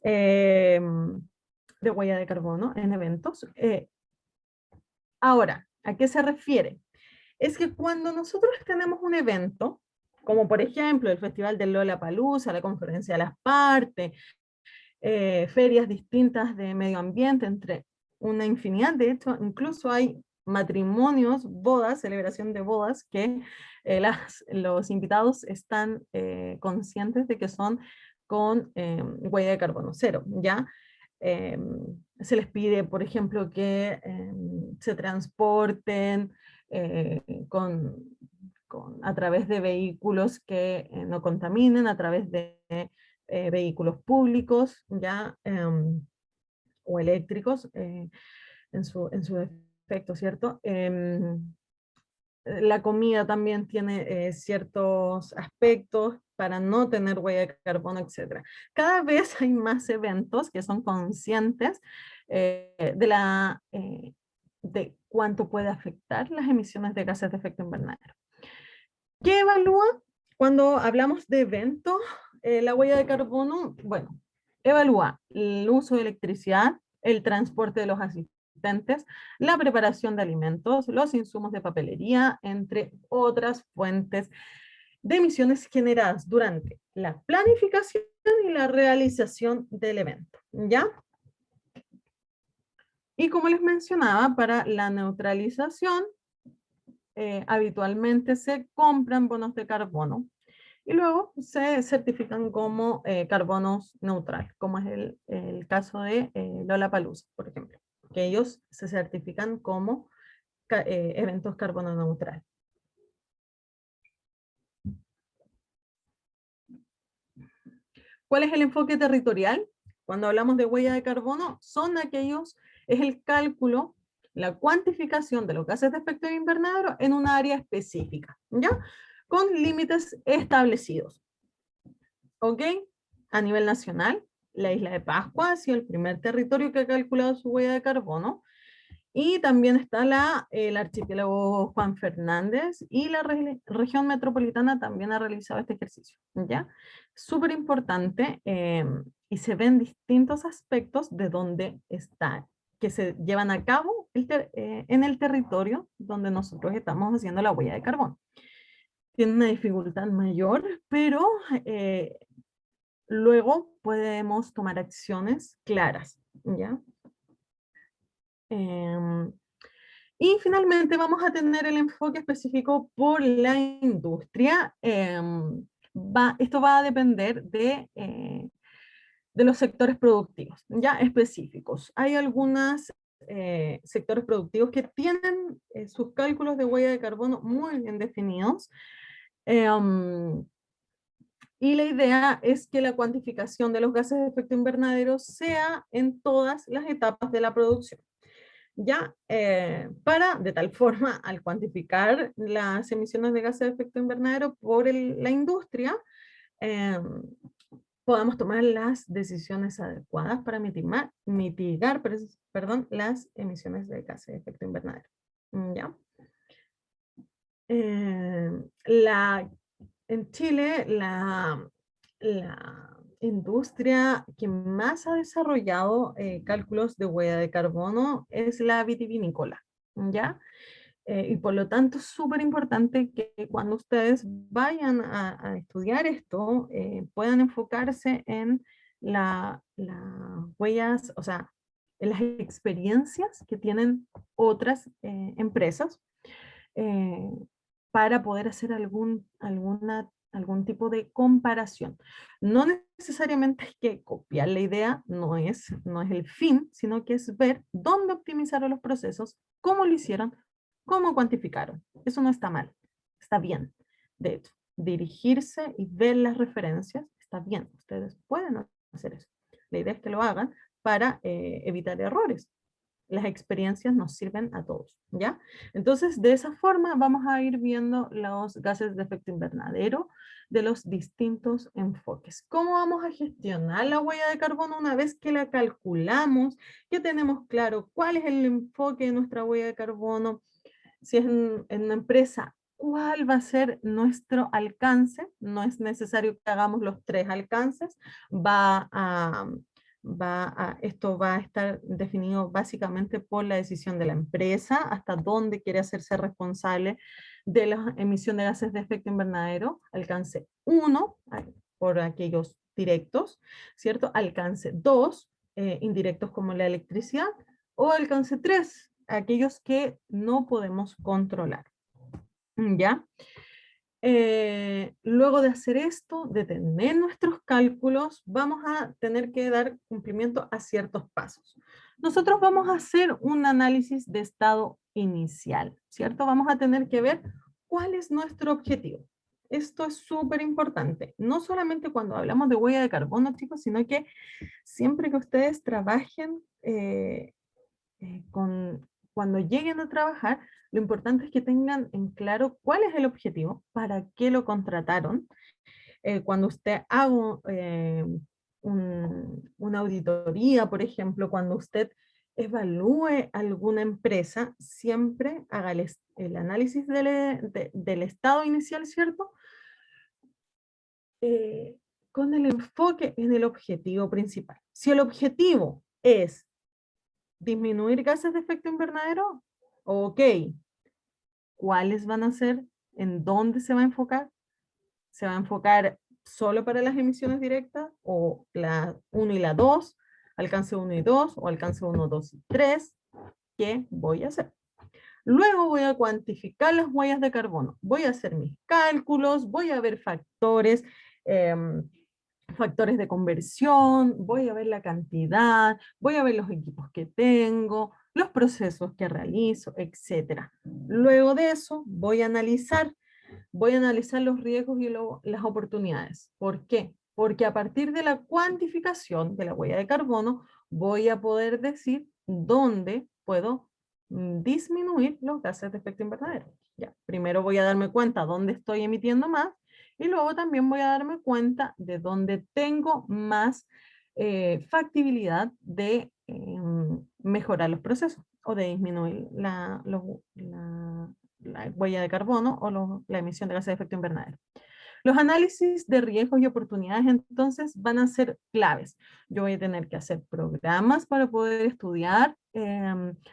de huella de carbono en eventos. Ahora, ¿a qué se refiere? Es que cuando nosotros tenemos un evento, como por ejemplo el Festival del Lollapalooza, la Conferencia de las Partes, ferias distintas de medio ambiente, entre una infinidad, de hecho, incluso hay matrimonios, bodas, celebración de bodas, que los invitados están conscientes de que son con huella de carbono cero, ¿ya? Se les pide, por ejemplo, que se transporten eh, con, a través de vehículos que no contaminen, a través de vehículos públicos ya o eléctricos en su defecto, ¿cierto? La comida también tiene ciertos aspectos para no tener huella de carbono, etc. Cada vez hay más eventos que son conscientes de cuánto puede afectar las emisiones de gases de efecto invernadero. ¿Qué evalúa cuando hablamos de eventos? La huella de carbono, bueno, evalúa el uso de electricidad, el transporte de los asistentes, la preparación de alimentos, los insumos de papelería, entre otras fuentes de emisiones generadas durante la planificación y la realización del evento, ¿ya? Y como les mencionaba, para la neutralización, habitualmente se compran bonos de carbono y luego se certifican como carbonos neutral, como es el caso de Lollapalooza, por ejemplo. que ellos se certifican como eventos carbono neutral. ¿Cuál es el enfoque territorial? Cuando hablamos de huella de carbono, es el cálculo, la cuantificación de los gases de efecto invernadero en una área específica, ¿ya? Con límites establecidos. ¿Ok? A nivel nacional, la isla de Pascua ha sido el primer territorio que ha calculado su huella de carbono. Y también está el archipiélago Juan Fernández y la región metropolitana también ha realizado este ejercicio, ¿ya? Súper importante y se ven distintos aspectos de dónde está, que se llevan a cabo en el territorio donde nosotros estamos haciendo la huella de carbono. Tiene una dificultad mayor, pero luego podemos tomar acciones claras, ¿ya? Y finalmente vamos a tener el enfoque específico por la industria. Esto va a depender de los sectores productivos, ya específicos. Hay algunos sectores productivos que tienen sus cálculos de huella de carbono muy bien definidos. Y la idea es que la cuantificación de los gases de efecto invernadero sea en todas las etapas de la producción. Ya, de tal forma, al cuantificar las emisiones de gases de efecto invernadero por la industria, eh, podamos tomar las decisiones adecuadas para mitigar las emisiones de gases de efecto invernadero. ¿Ya? Eh, la, en Chile, la industria que más ha desarrollado cálculos de huella de carbono es la vitivinícola, ¿ya? Y por lo tanto es súper importante que cuando ustedes vayan a estudiar esto, puedan enfocarse en las huellas, o sea, en las experiencias que tienen otras empresas eh, para poder hacer algún tipo de comparación. No necesariamente hay que copiar la idea, no es el fin, sino que es ver dónde optimizaron los procesos, cómo lo hicieron, cómo cuantificaron. Eso no está mal, está bien. De hecho, dirigirse y ver las referencias está bien. Ustedes pueden hacer eso. La idea es que lo hagan para evitar errores. Las experiencias nos sirven a todos, ¿ya? Entonces, de esa forma vamos a ir viendo los gases de efecto invernadero de los distintos enfoques. ¿Cómo vamos a gestionar la huella de carbono una vez que la calculamos? Que tenemos claro cuál es el enfoque de nuestra huella de carbono. Si es en una empresa, ¿cuál va a ser nuestro alcance? No es necesario que hagamos los 3 alcances. Esto va a estar definido básicamente por la decisión de la empresa, hasta dónde quiere hacerse responsable de las emisiones de gases de efecto invernadero. Alcance 1, por aquellos directos, ¿cierto? Alcance 2, indirectos como la electricidad, o alcance 3, aquellos que no podemos controlar. ¿Ya? Luego de hacer esto, de tener nuestros cálculos, vamos a tener que dar cumplimiento a ciertos pasos. Nosotros vamos a hacer un análisis de estado inicial, ¿cierto? Vamos a tener que ver cuál es nuestro objetivo. Esto es súper importante, no solamente cuando hablamos de huella de carbono, chicos, sino que siempre que ustedes trabajen cuando lleguen a trabajar, lo importante es que tengan en claro cuál es el objetivo, para qué lo contrataron. Cuando usted haga una auditoría, por ejemplo, cuando usted evalúe alguna empresa, siempre haga el análisis del estado inicial, ¿cierto? Con el enfoque en el objetivo principal. Si el objetivo es disminuir gases de efecto invernadero, ok, ¿cuáles van a ser? ¿En dónde se va a enfocar? ¿Se va a enfocar solo para las emisiones directas o la 1 y la 2, alcance 1 y 2 o alcance 1, 2 y 3? ¿Qué voy a hacer? Luego voy a cuantificar las huellas de carbono. Voy a hacer mis cálculos, voy a ver factores de conversión, voy a ver la cantidad, voy a ver los equipos que tengo, los procesos que realizo, etcétera. Luego de eso voy a analizar los riesgos y las oportunidades. ¿Por qué? Porque a partir de la cuantificación de la huella de carbono, voy a poder decir dónde puedo disminuir los gases de efecto invernadero. Ya, primero voy a darme cuenta dónde estoy emitiendo más y luego también voy a darme cuenta de dónde tengo más factibilidad de mejorar los procesos o de disminuir la huella de carbono o la emisión de gases de efecto invernadero. Los análisis de riesgos y oportunidades entonces van a ser claves. Yo voy a tener que hacer programas para poder estudiar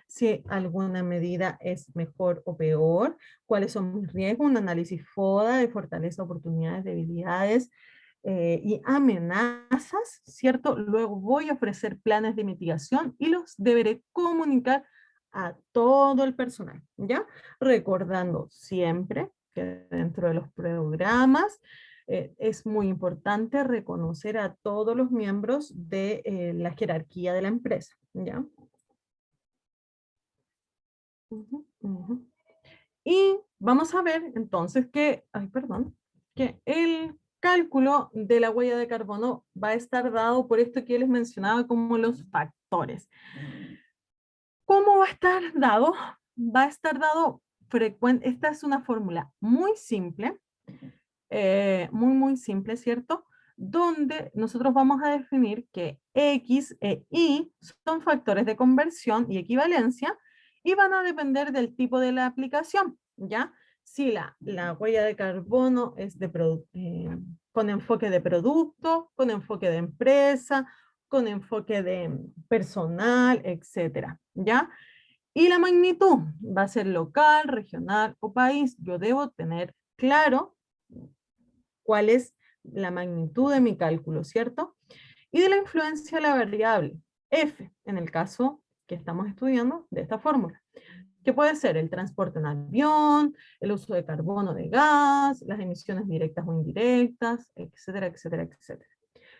si alguna medida es mejor o peor, cuáles son mis riesgos, un análisis FODA de fortaleza, oportunidades, debilidades, y amenazas, ¿cierto? Luego voy a ofrecer planes de mitigación y los deberé comunicar a todo el personal, ¿ya? Recordando siempre que dentro de los programas es muy importante reconocer a todos los miembros de la jerarquía de la empresa, ¿ya? Ujú, ujú. Y vamos a ver entonces que el cálculo de la huella de carbono va a estar dado por esto que les mencionaba como los factores. ¿Cómo va a estar dado? Va a estar dado frecuente. Esta es una fórmula muy simple, muy simple, ¿cierto? Donde nosotros vamos a definir que X e Y son factores de conversión y equivalencia y van a depender del tipo de la aplicación, ¿ya? Si la huella de carbono es con enfoque de producto, con enfoque de empresa, con enfoque de personal, etcétera, ¿ya? Y la magnitud va a ser local, regional o país. Yo debo tener claro cuál es la magnitud de mi cálculo, ¿cierto? Y de la influencia de la variable F, en el caso que estamos estudiando de esta fórmula, que puede ser el transporte en avión, el uso de carbono de gas, las emisiones directas o indirectas, etcétera, etcétera, etcétera.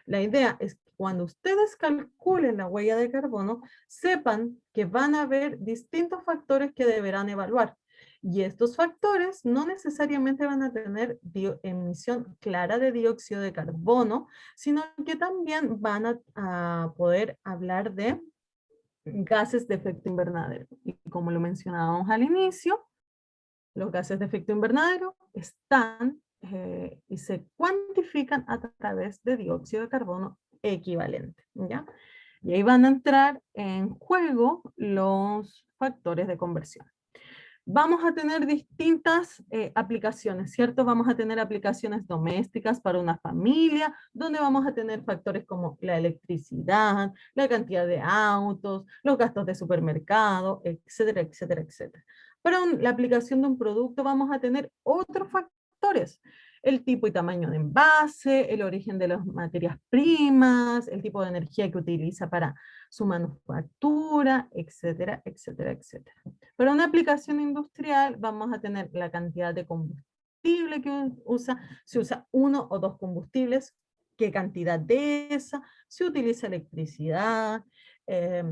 La idea es que cuando ustedes calculen la huella de carbono, sepan que van a haber distintos factores que deberán evaluar. Y estos factores no necesariamente van a tener emisión clara de dióxido de carbono, sino que también van a poder hablar de gases de efecto invernadero. Y como lo mencionábamos al inicio, los gases de efecto invernadero están y se cuantifican a través de dióxido de carbono equivalente, ¿ya? Y ahí van a entrar en juego los factores de conversión. Vamos a tener distintas aplicaciones, ¿cierto? Vamos a tener aplicaciones domésticas para una familia, donde vamos a tener factores como la electricidad, la cantidad de autos, los gastos de supermercado, etcétera, etcétera, etcétera. Para la aplicación de un producto vamos a tener otros factores, el tipo y tamaño de envase, el origen de las materias primas, el tipo de energía que utiliza para su manufactura, etcétera, etcétera, etcétera. Para una aplicación industrial vamos a tener la cantidad de combustible que usa, si usa uno o dos combustibles, qué cantidad de esa, si utiliza electricidad, eh,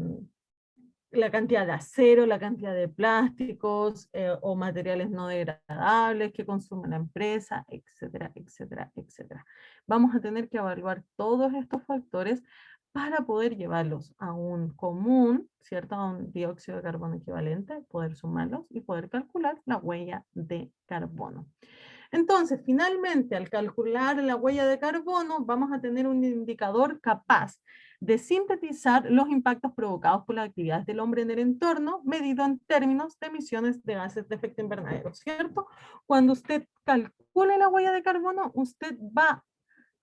la cantidad de acero, la cantidad de plásticos o materiales no degradables que consume la empresa, etcétera, etcétera, etcétera. Vamos a tener que evaluar todos estos factores para poder llevarlos a un común, ¿cierto? A un dióxido de carbono equivalente, poder sumarlos y poder calcular la huella de carbono. Entonces, finalmente, al calcular la huella de carbono, vamos a tener un indicador capaz de sintetizar los impactos provocados por las actividades del hombre en el entorno, medido en términos de emisiones de gases de efecto invernadero, ¿cierto? Cuando usted calcule la huella de carbono, usted va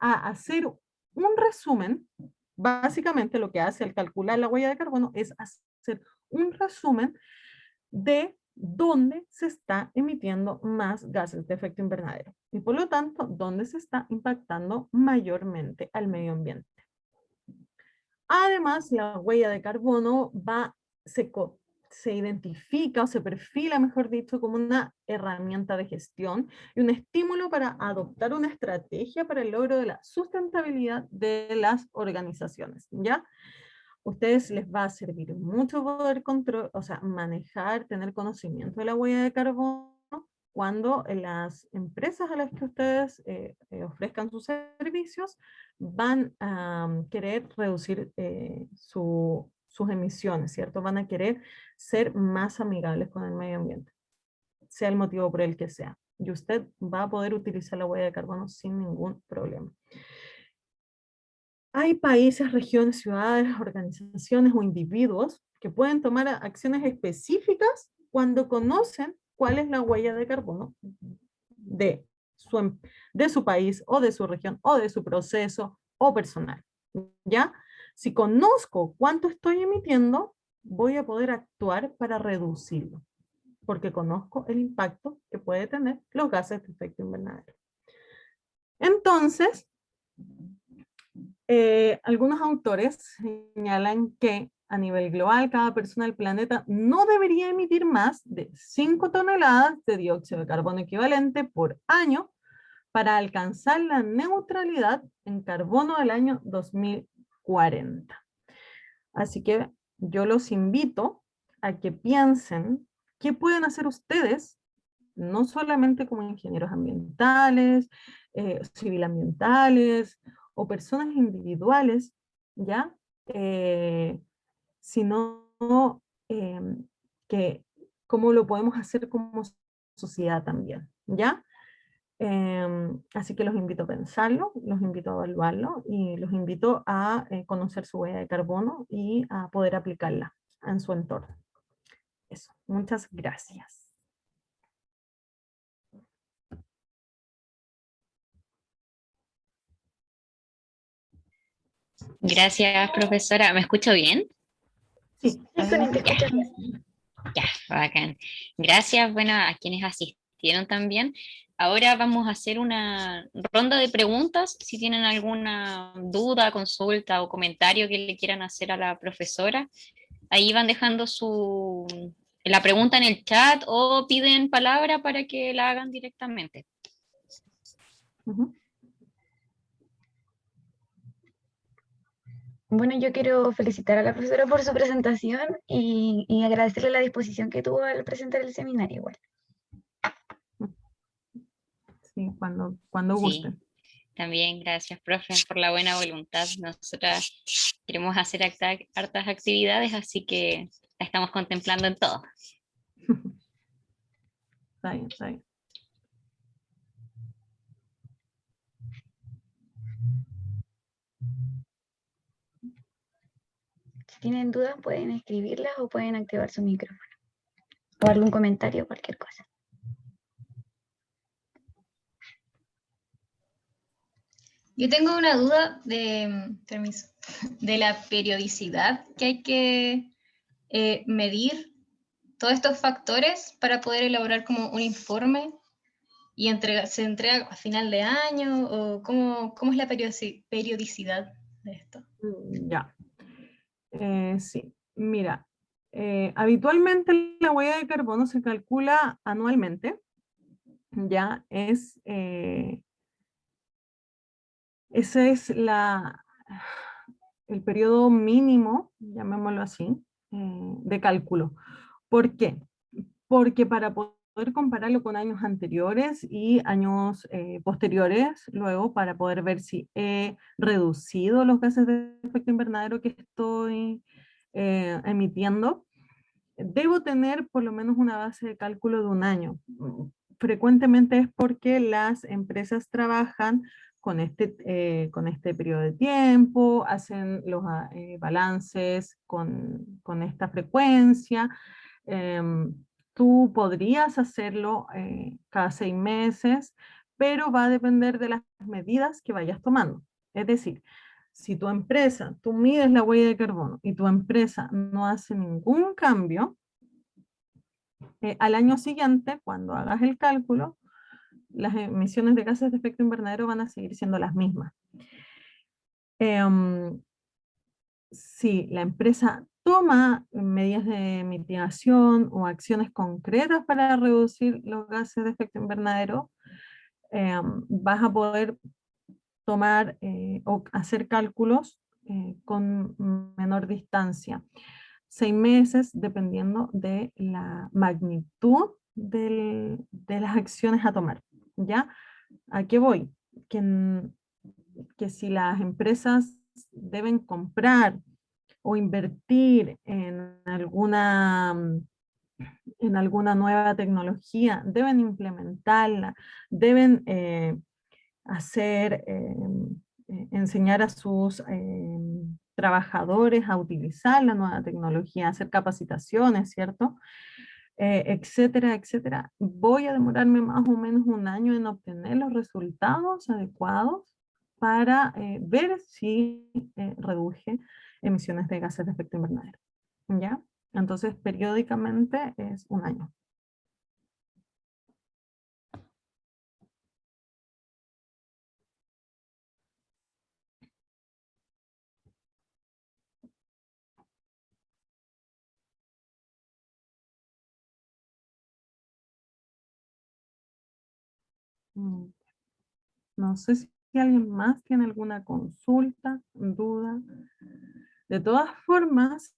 a hacer un resumen. Básicamente lo que hace al calcular la huella de carbono es hacer un resumen de dónde se está emitiendo más gases de efecto invernadero y por lo tanto dónde se está impactando mayormente al medio ambiente. Además, la huella de carbono se identifica o se perfila, mejor dicho, como una herramienta de gestión y un estímulo para adoptar una estrategia para el logro de la sustentabilidad de las organizaciones, ¿ya? ustedes les va a servir mucho poder control, o sea, manejar, tener conocimiento de la huella de carbono cuando las empresas a las que ustedes ofrezcan sus servicios van a querer reducir sus emisiones, ¿cierto? Van a querer ser más amigables con el medio ambiente, sea el motivo por el que sea. Y usted va a poder utilizar la huella de carbono sin ningún problema. Hay países, regiones, ciudades, organizaciones o individuos que pueden tomar acciones específicas cuando conocen cuál es la huella de carbono de de su país o de su región o de su proceso o personal. ¿Ya? Si conozco cuánto estoy emitiendo, voy a poder actuar para reducirlo, porque conozco el impacto que puede tener los gases de efecto invernadero. Entonces, algunos autores señalan que a nivel global cada persona del planeta no debería emitir más de 5 toneladas de dióxido de carbono equivalente por año para alcanzar la neutralidad en carbono del año 2040. Así que yo los invito a que piensen qué pueden hacer ustedes, no solamente como ingenieros ambientales, civil ambientales o personas individuales, ¿ya? Sino eh, que cómo lo podemos hacer como sociedad también, ¿ya? Así que los invito a pensarlo, los invito a evaluarlo y los invito a conocer su huella de carbono y a poder aplicarla en su entorno. Eso, muchas gracias. Gracias, profesora. ¿Me escucho bien? Sí, Sí, Connie, te Ya, escuchas bien. ya, bacán. Gracias, bueno, a quienes asistieron también. Ahora vamos a hacer una ronda de preguntas. Si tienen alguna duda, consulta o comentario que le quieran hacer a la profesora, ahí van dejando la pregunta en el chat o piden palabra para que la hagan directamente. Uh-huh. Bueno, yo quiero felicitar a la profesora por su presentación y agradecerle la disposición que tuvo al presentar el seminario igual. Sí, cuando Sí, gusten. también gracias, profe, por la buena voluntad. Nosotras queremos hacer hartas actividades, así que la estamos contemplando en todo. Está bien, está bien. Si tienen dudas pueden escribirlas o pueden activar su micrófono. O algún comentario, cualquier cosa. Yo tengo una duda permiso, de la periodicidad que hay que medir todos estos factores para poder elaborar como un informe y se entrega a final de año o cómo es la periodicidad de esto. Ya. Sí, mira, habitualmente la huella de carbono se calcula anualmente, ya ese es el periodo mínimo, llamémoslo así, de cálculo. ¿Por qué? Porque para poder compararlo con años anteriores y años posteriores, luego para poder ver si he reducido los gases de efecto invernadero que estoy emitiendo, debo tener por lo menos una base de cálculo de un año. Frecuentemente es porque las empresas trabajan con este periodo de tiempo, hacen los balances con esta frecuencia. Tú podrías hacerlo cada 6 meses, pero va a depender de las medidas que vayas tomando. Es decir, si tu empresa, tú mides la huella de carbono y tu empresa no hace ningún cambio, al año siguiente, cuando hagas el cálculo, las emisiones de gases de efecto invernadero van a seguir siendo las mismas. Si la empresa toma medidas de mitigación o acciones concretas para reducir los gases de efecto invernadero, vas a poder tomar o hacer cálculos con menor distancia. 6 meses dependiendo de la magnitud de las acciones a tomar. ¿Ya? ¿A qué voy? Que si las empresas deben comprar o invertir en alguna nueva tecnología, deben implementarla, deben enseñar a sus trabajadores a utilizar la nueva tecnología, hacer capacitaciones, ¿cierto? Etcétera, etcétera. Voy a demorarme más o menos un año en obtener los resultados adecuados para ver si reduje emisiones de gases de efecto invernadero. ¿Ya? Entonces, periódicamente es un año. Mm. No sé si alguien más tiene alguna consulta, duda. De todas formas,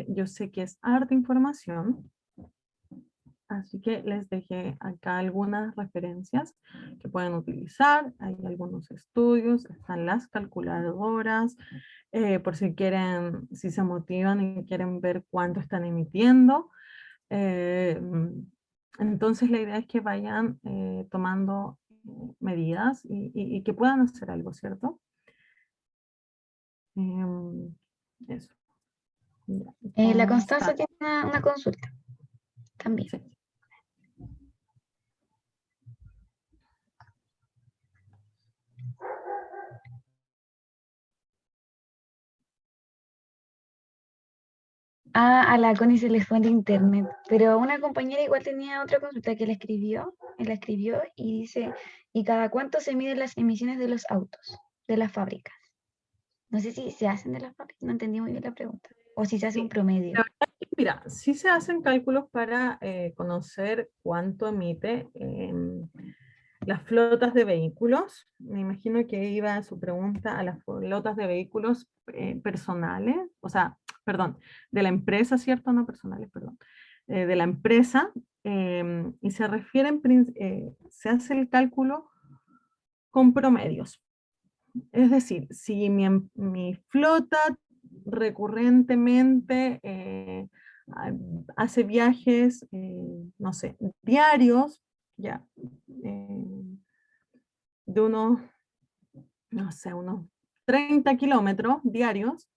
yo sé que es harta información, así que les dejé acá algunas referencias que pueden utilizar. Hay algunos estudios, están las calculadoras, por si quieren, si se motivan y quieren ver cuánto están emitiendo. Eh, entonces la idea es que vayan tomando medidas y que puedan hacer algo, ¿cierto? Eso. Ya, La ¿cómo Constanza está? tiene una consulta también. Sí. Ah, a la Connie se les fue de internet, pero una compañera igual tenía otra consulta que la escribió y dice, ¿y cada cuánto se miden las emisiones de los autos, de las fábricas? No sé si se hacen de las fábricas, no entendí muy bien la pregunta. O si se hace un Sí. promedio. La verdad es que, mira, sí se hacen cálculos para conocer cuánto emite las flotas de vehículos. Me imagino que iba su pregunta a las flotas de vehículos personales, o sea, perdón, de la empresa, ¿cierto? No personales, perdón. De la empresa, y se refieren, se hace el cálculo con promedios. Es decir, si mi flota recurrentemente hace viajes, no sé, diarios, ya, de unos, no sé, unos 30 kilómetros diarios,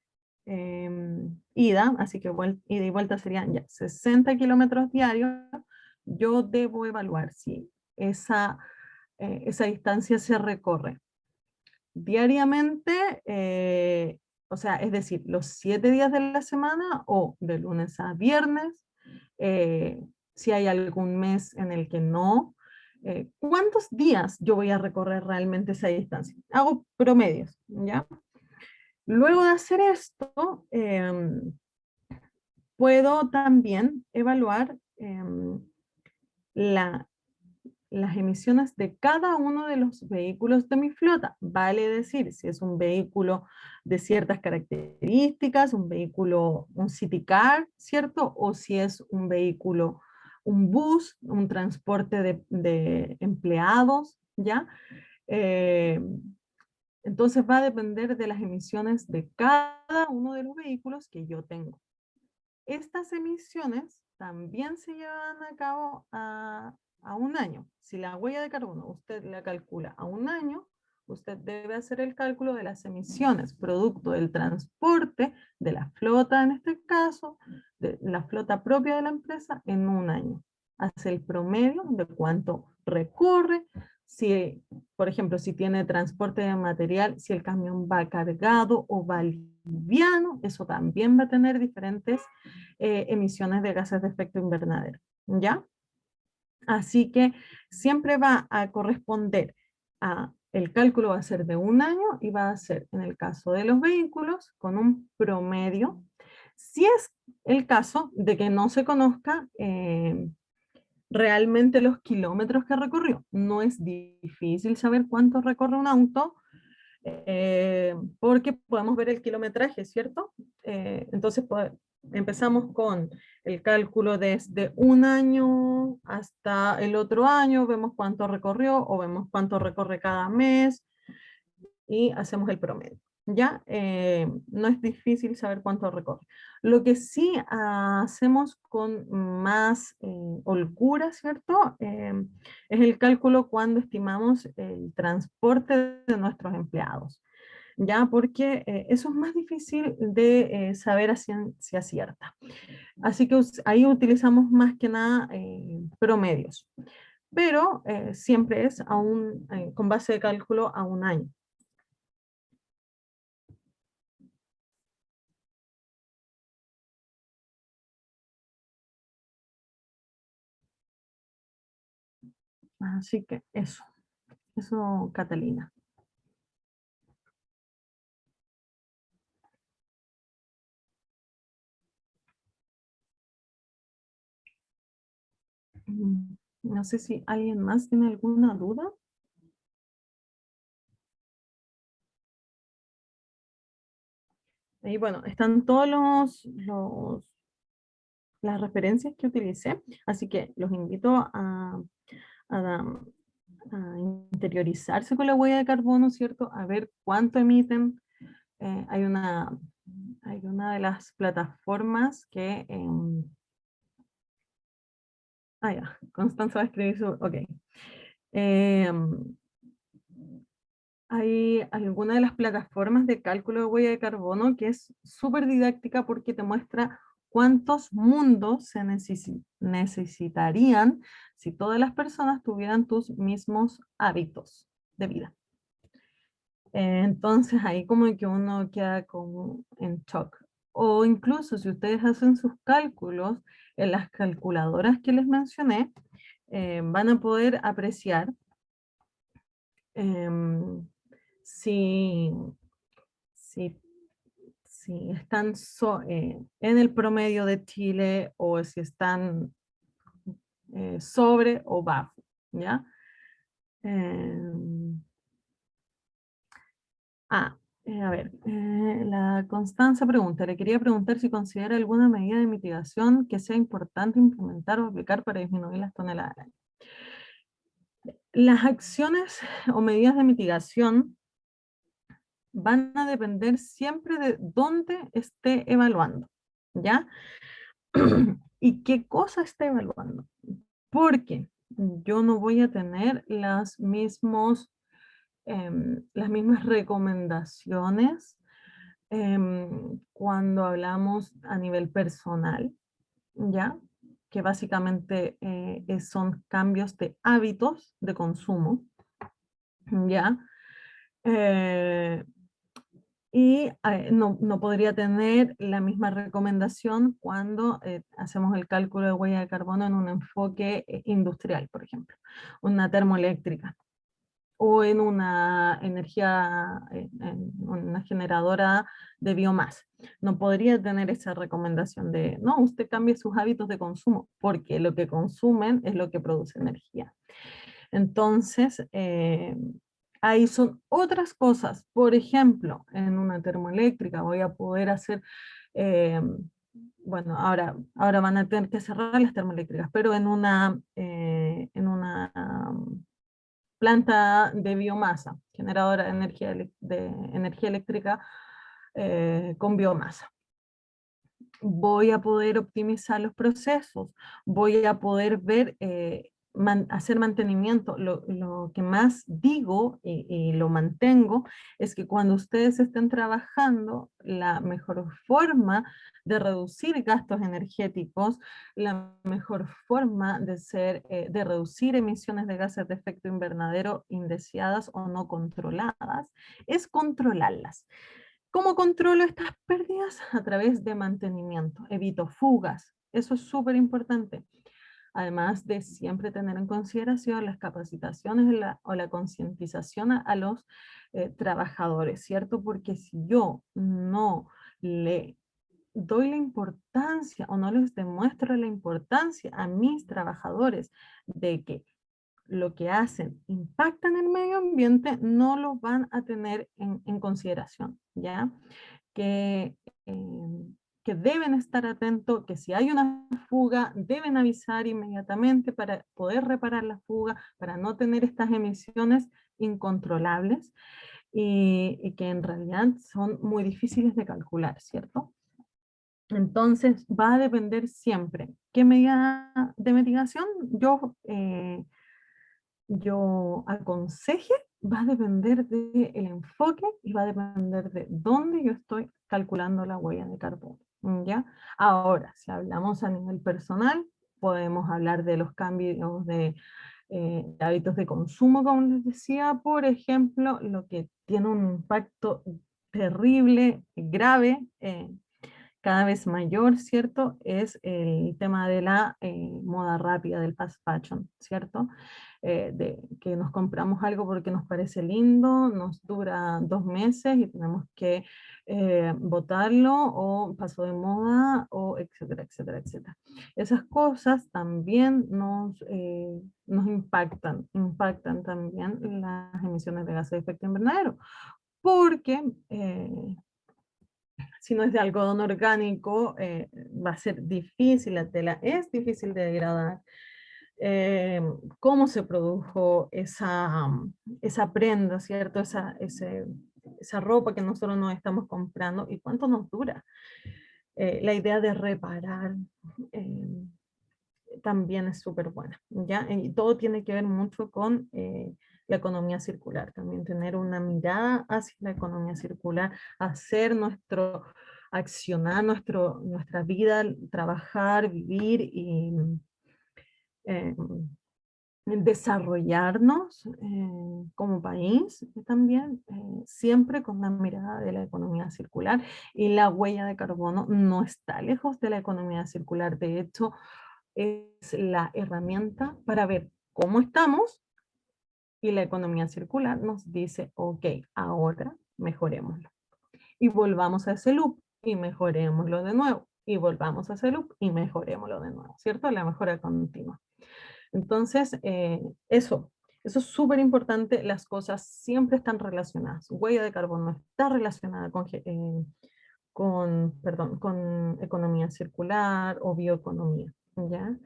ida, así que ida y vuelta serían ya 60 kilómetros diarios, yo debo evaluar si esa distancia se recorre diariamente, o sea, es decir, los 7 días de la semana o de lunes a viernes, si hay algún mes en el que no, ¿cuántos días yo voy a recorrer realmente esa distancia? Hago promedios, ¿ya? Luego de hacer esto, puedo también evaluar la las emisiones de cada uno de los vehículos de mi flota. Vale decir, si es un vehículo de ciertas características, un city car, ¿cierto? O si es un vehículo, un bus, un transporte de empleados, ¿ya? Eh, entonces va a depender de las emisiones de cada uno de los vehículos que yo tengo. Estas emisiones también se llevan a cabo a un año. Si la huella de carbono usted la calcula a un año, usted debe hacer el cálculo de las emisiones producto del transporte de la flota, en este caso, de la flota propia de la empresa, en un año. Hace el promedio de cuánto recorre, si, por ejemplo, si tiene transporte de material, si el camión va cargado o va liviano, eso también va a tener diferentes emisiones de gases de efecto invernadero, ¿ya? Así que siempre va a corresponder el cálculo va a ser de un año y va a ser, en el caso de los vehículos, con un promedio. Si es el caso de que no se conozca realmente los kilómetros que recorrió, no es difícil saber cuánto recorre un auto porque podemos ver el kilometraje, ¿cierto? Entonces empezamos con el cálculo desde un año hasta el otro año, vemos cuánto recorrió o vemos cuánto recorre cada mes y hacemos el promedio. ¿Ya? No es difícil saber cuánto recorre. Lo que sí hacemos con más holgura, ¿cierto? Es el cálculo cuando estimamos el transporte de nuestros empleados. ¿Ya? Porque eso es más difícil de saber a ciencia cierta. Así que ahí utilizamos más que nada promedios, pero siempre es con base de cálculo a un año. Así que eso, Catalina. No sé si alguien más tiene alguna duda. Y bueno, están todos las referencias que utilicé, así que los invito a interiorizarse con la huella de carbono, ¿cierto? A ver cuánto emiten. Hay una de las plataformas que... ya, Constanza va a escribir su... Ok. Hay alguna de las plataformas de cálculo de huella de carbono que es súper didáctica porque te muestra cuántos mundos se necesitarían si todas las personas tuvieran tus mismos hábitos de vida. Entonces ahí como que uno queda como en shock. O incluso si ustedes hacen sus cálculos en las calculadoras que les mencioné, van a poder apreciar si, si, si están en el promedio de Chile o si están sobre o bajo, ¿ya? A ver, la Constanza pregunta, le quería preguntar si considera alguna medida de mitigación que sea importante implementar o aplicar para disminuir las toneladas. Las acciones o medidas de mitigación van a depender siempre de dónde esté evaluando, ¿ya? ¿Y qué cosa esté evaluando? Porque yo no voy a tener las mismas recomendaciones cuando hablamos a nivel personal, ¿ya? Que básicamente son cambios de hábitos de consumo, ¿ya? Y no podría tener la misma recomendación cuando hacemos el cálculo de huella de carbono en un enfoque industrial, por ejemplo, una termoeléctrica, o en una energía, en una generadora de biomasa. No podría tener esa recomendación de, no, usted cambie sus hábitos de consumo, porque lo que consumen es lo que produce energía. Entonces, ahí son otras cosas. Por ejemplo, en una termoeléctrica voy a poder hacer, bueno, ahora van a tener que cerrar las termoeléctricas, pero en una planta de biomasa, generadora de energía eléctrica con biomasa. Voy a poder optimizar los procesos, voy a poder ver, hacer mantenimiento. Lo que más digo y lo mantengo es que cuando ustedes estén trabajando, la mejor forma de reducir gastos energéticos, la mejor forma de reducir emisiones de gases de efecto invernadero indeseadas o no controladas, es controlarlas. ¿Cómo controlo estas pérdidas? A través de mantenimiento. Evito fugas. Eso es súper importante. Además de siempre tener en consideración las capacitaciones o la concientización a los trabajadores, ¿cierto? Porque si yo no le doy la importancia o no les demuestro la importancia a mis trabajadores de que lo que hacen impacta en el medio ambiente, no lo van a tener en consideración, ¿ya? Que, que deben estar atentos, que si hay una fuga, deben avisar inmediatamente para poder reparar la fuga, para no tener estas emisiones incontrolables y que en realidad son muy difíciles de calcular, ¿cierto? Entonces va a depender siempre. ¿Qué medida de mitigación yo aconseje? Va a depender del enfoque y va a depender de dónde yo estoy calculando la huella de carbono, ¿ya? Ahora, si hablamos a nivel personal, podemos hablar de los cambios de hábitos de consumo, como les decía, por ejemplo, lo que tiene un impacto terrible, grave, cada vez mayor, ¿cierto? Es el tema de la moda rápida, del fast fashion, ¿cierto? De que nos compramos algo porque nos parece lindo, nos dura 2 meses y tenemos que botarlo o pasó de moda o etcétera, etcétera, etcétera. Esas cosas también nos impactan también las emisiones de gases de efecto invernadero, porque si no es de algodón orgánico, va a ser difícil, la tela es difícil de degradar. Cómo se produjo esa prenda, ¿cierto? Esa ropa que nosotros nos estamos comprando y cuánto nos dura. La idea de reparar también es súper buena, ¿ya? Y todo tiene que ver mucho con la economía circular, también tener una mirada hacia la economía circular, hacer accionar nuestra vida, trabajar, vivir y eh, desarrollarnos como país también, siempre con la mirada de la economía circular, y la huella de carbono no está lejos de la economía circular. De hecho, es la herramienta para ver cómo estamos, y la economía circular nos dice, ok, ahora mejorémoslo. Y volvamos a ese loop y mejorémoslo de nuevo. Y volvamos a ese loop y mejorémoslo de nuevo, ¿cierto? La mejora continua. Entonces, eso es súper importante. Las cosas siempre están relacionadas. Huella de carbono está relacionada con economía circular o bioeconomía, ¿ya?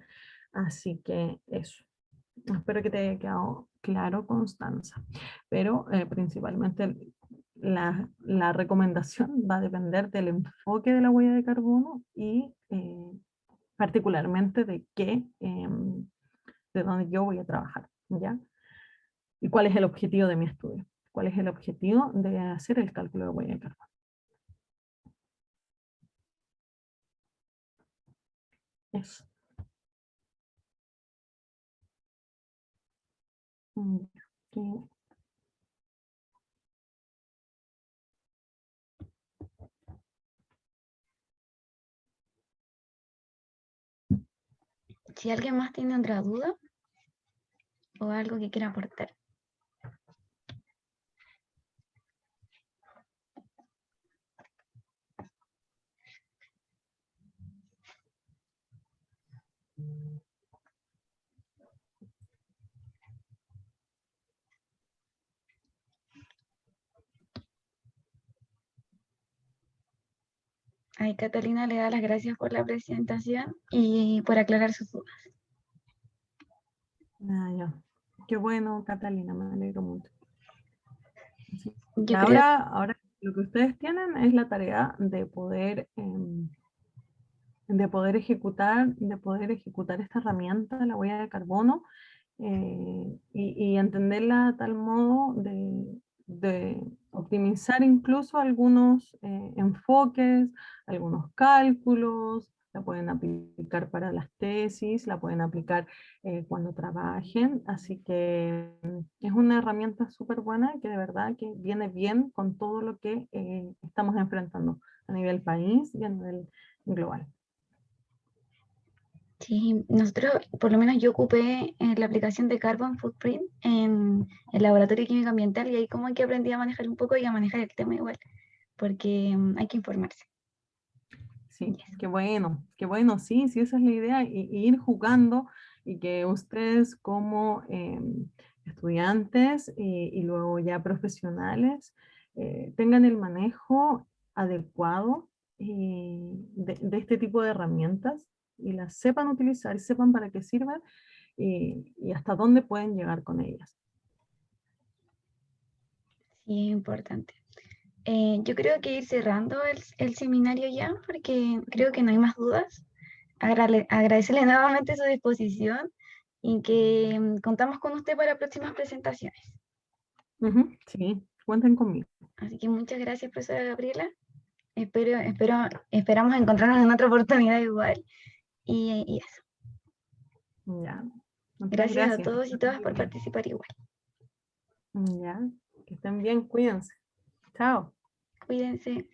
Así que eso. Espero que te haya quedado claro, Constanza. Pero principalmente la recomendación va a depender del enfoque de la huella de carbono y particularmente de dónde yo voy a trabajar, ¿ya? Y cuál es el objetivo de mi estudio. ¿Cuál es el objetivo de hacer el cálculo de huella de carbono? Eso. Ok. Si alguien más tiene otra duda o algo que quiera aportar. Ay, Catalina le da las gracias por la presentación y por aclarar sus dudas. Ya. Qué bueno, Catalina, me alegro mucho. Yo creo, Ahora lo que ustedes tienen es la tarea de poder ejecutar esta herramienta, la huella de carbono, y entenderla de tal modo de optimizar incluso algunos enfoques, algunos cálculos. La pueden aplicar para las tesis, la pueden aplicar cuando trabajen, así que es una herramienta súper buena que de verdad que viene bien con todo lo que estamos enfrentando a nivel país y a nivel global. sí, nosotros, por lo menos yo ocupé la aplicación de Carbon Footprint en el laboratorio de química ambiental y ahí como que aprendí a manejar un poco y a manejar el tema igual, porque hay que informarse. Sí, qué bueno, sí, sí, esa es la idea, y ir jugando y que ustedes como estudiantes y luego ya profesionales tengan el manejo adecuado de este tipo de herramientas y las sepan utilizar y sepan para qué sirven y hasta dónde pueden llegar con ellas. Sí, es importante. Yo creo que ir cerrando el seminario ya, porque creo que no hay más dudas. Agradecerle nuevamente su disposición y que contamos con usted para próximas presentaciones. Sí, cuenten conmigo. Así que muchas gracias, profesora Gabriela. Esperamos encontrarnos en otra oportunidad igual. Y eso. Ya. Muchas Gracias a gracias. todos y todas por participar igual. Ya, que estén bien, cuídense. Chao. Cuídense.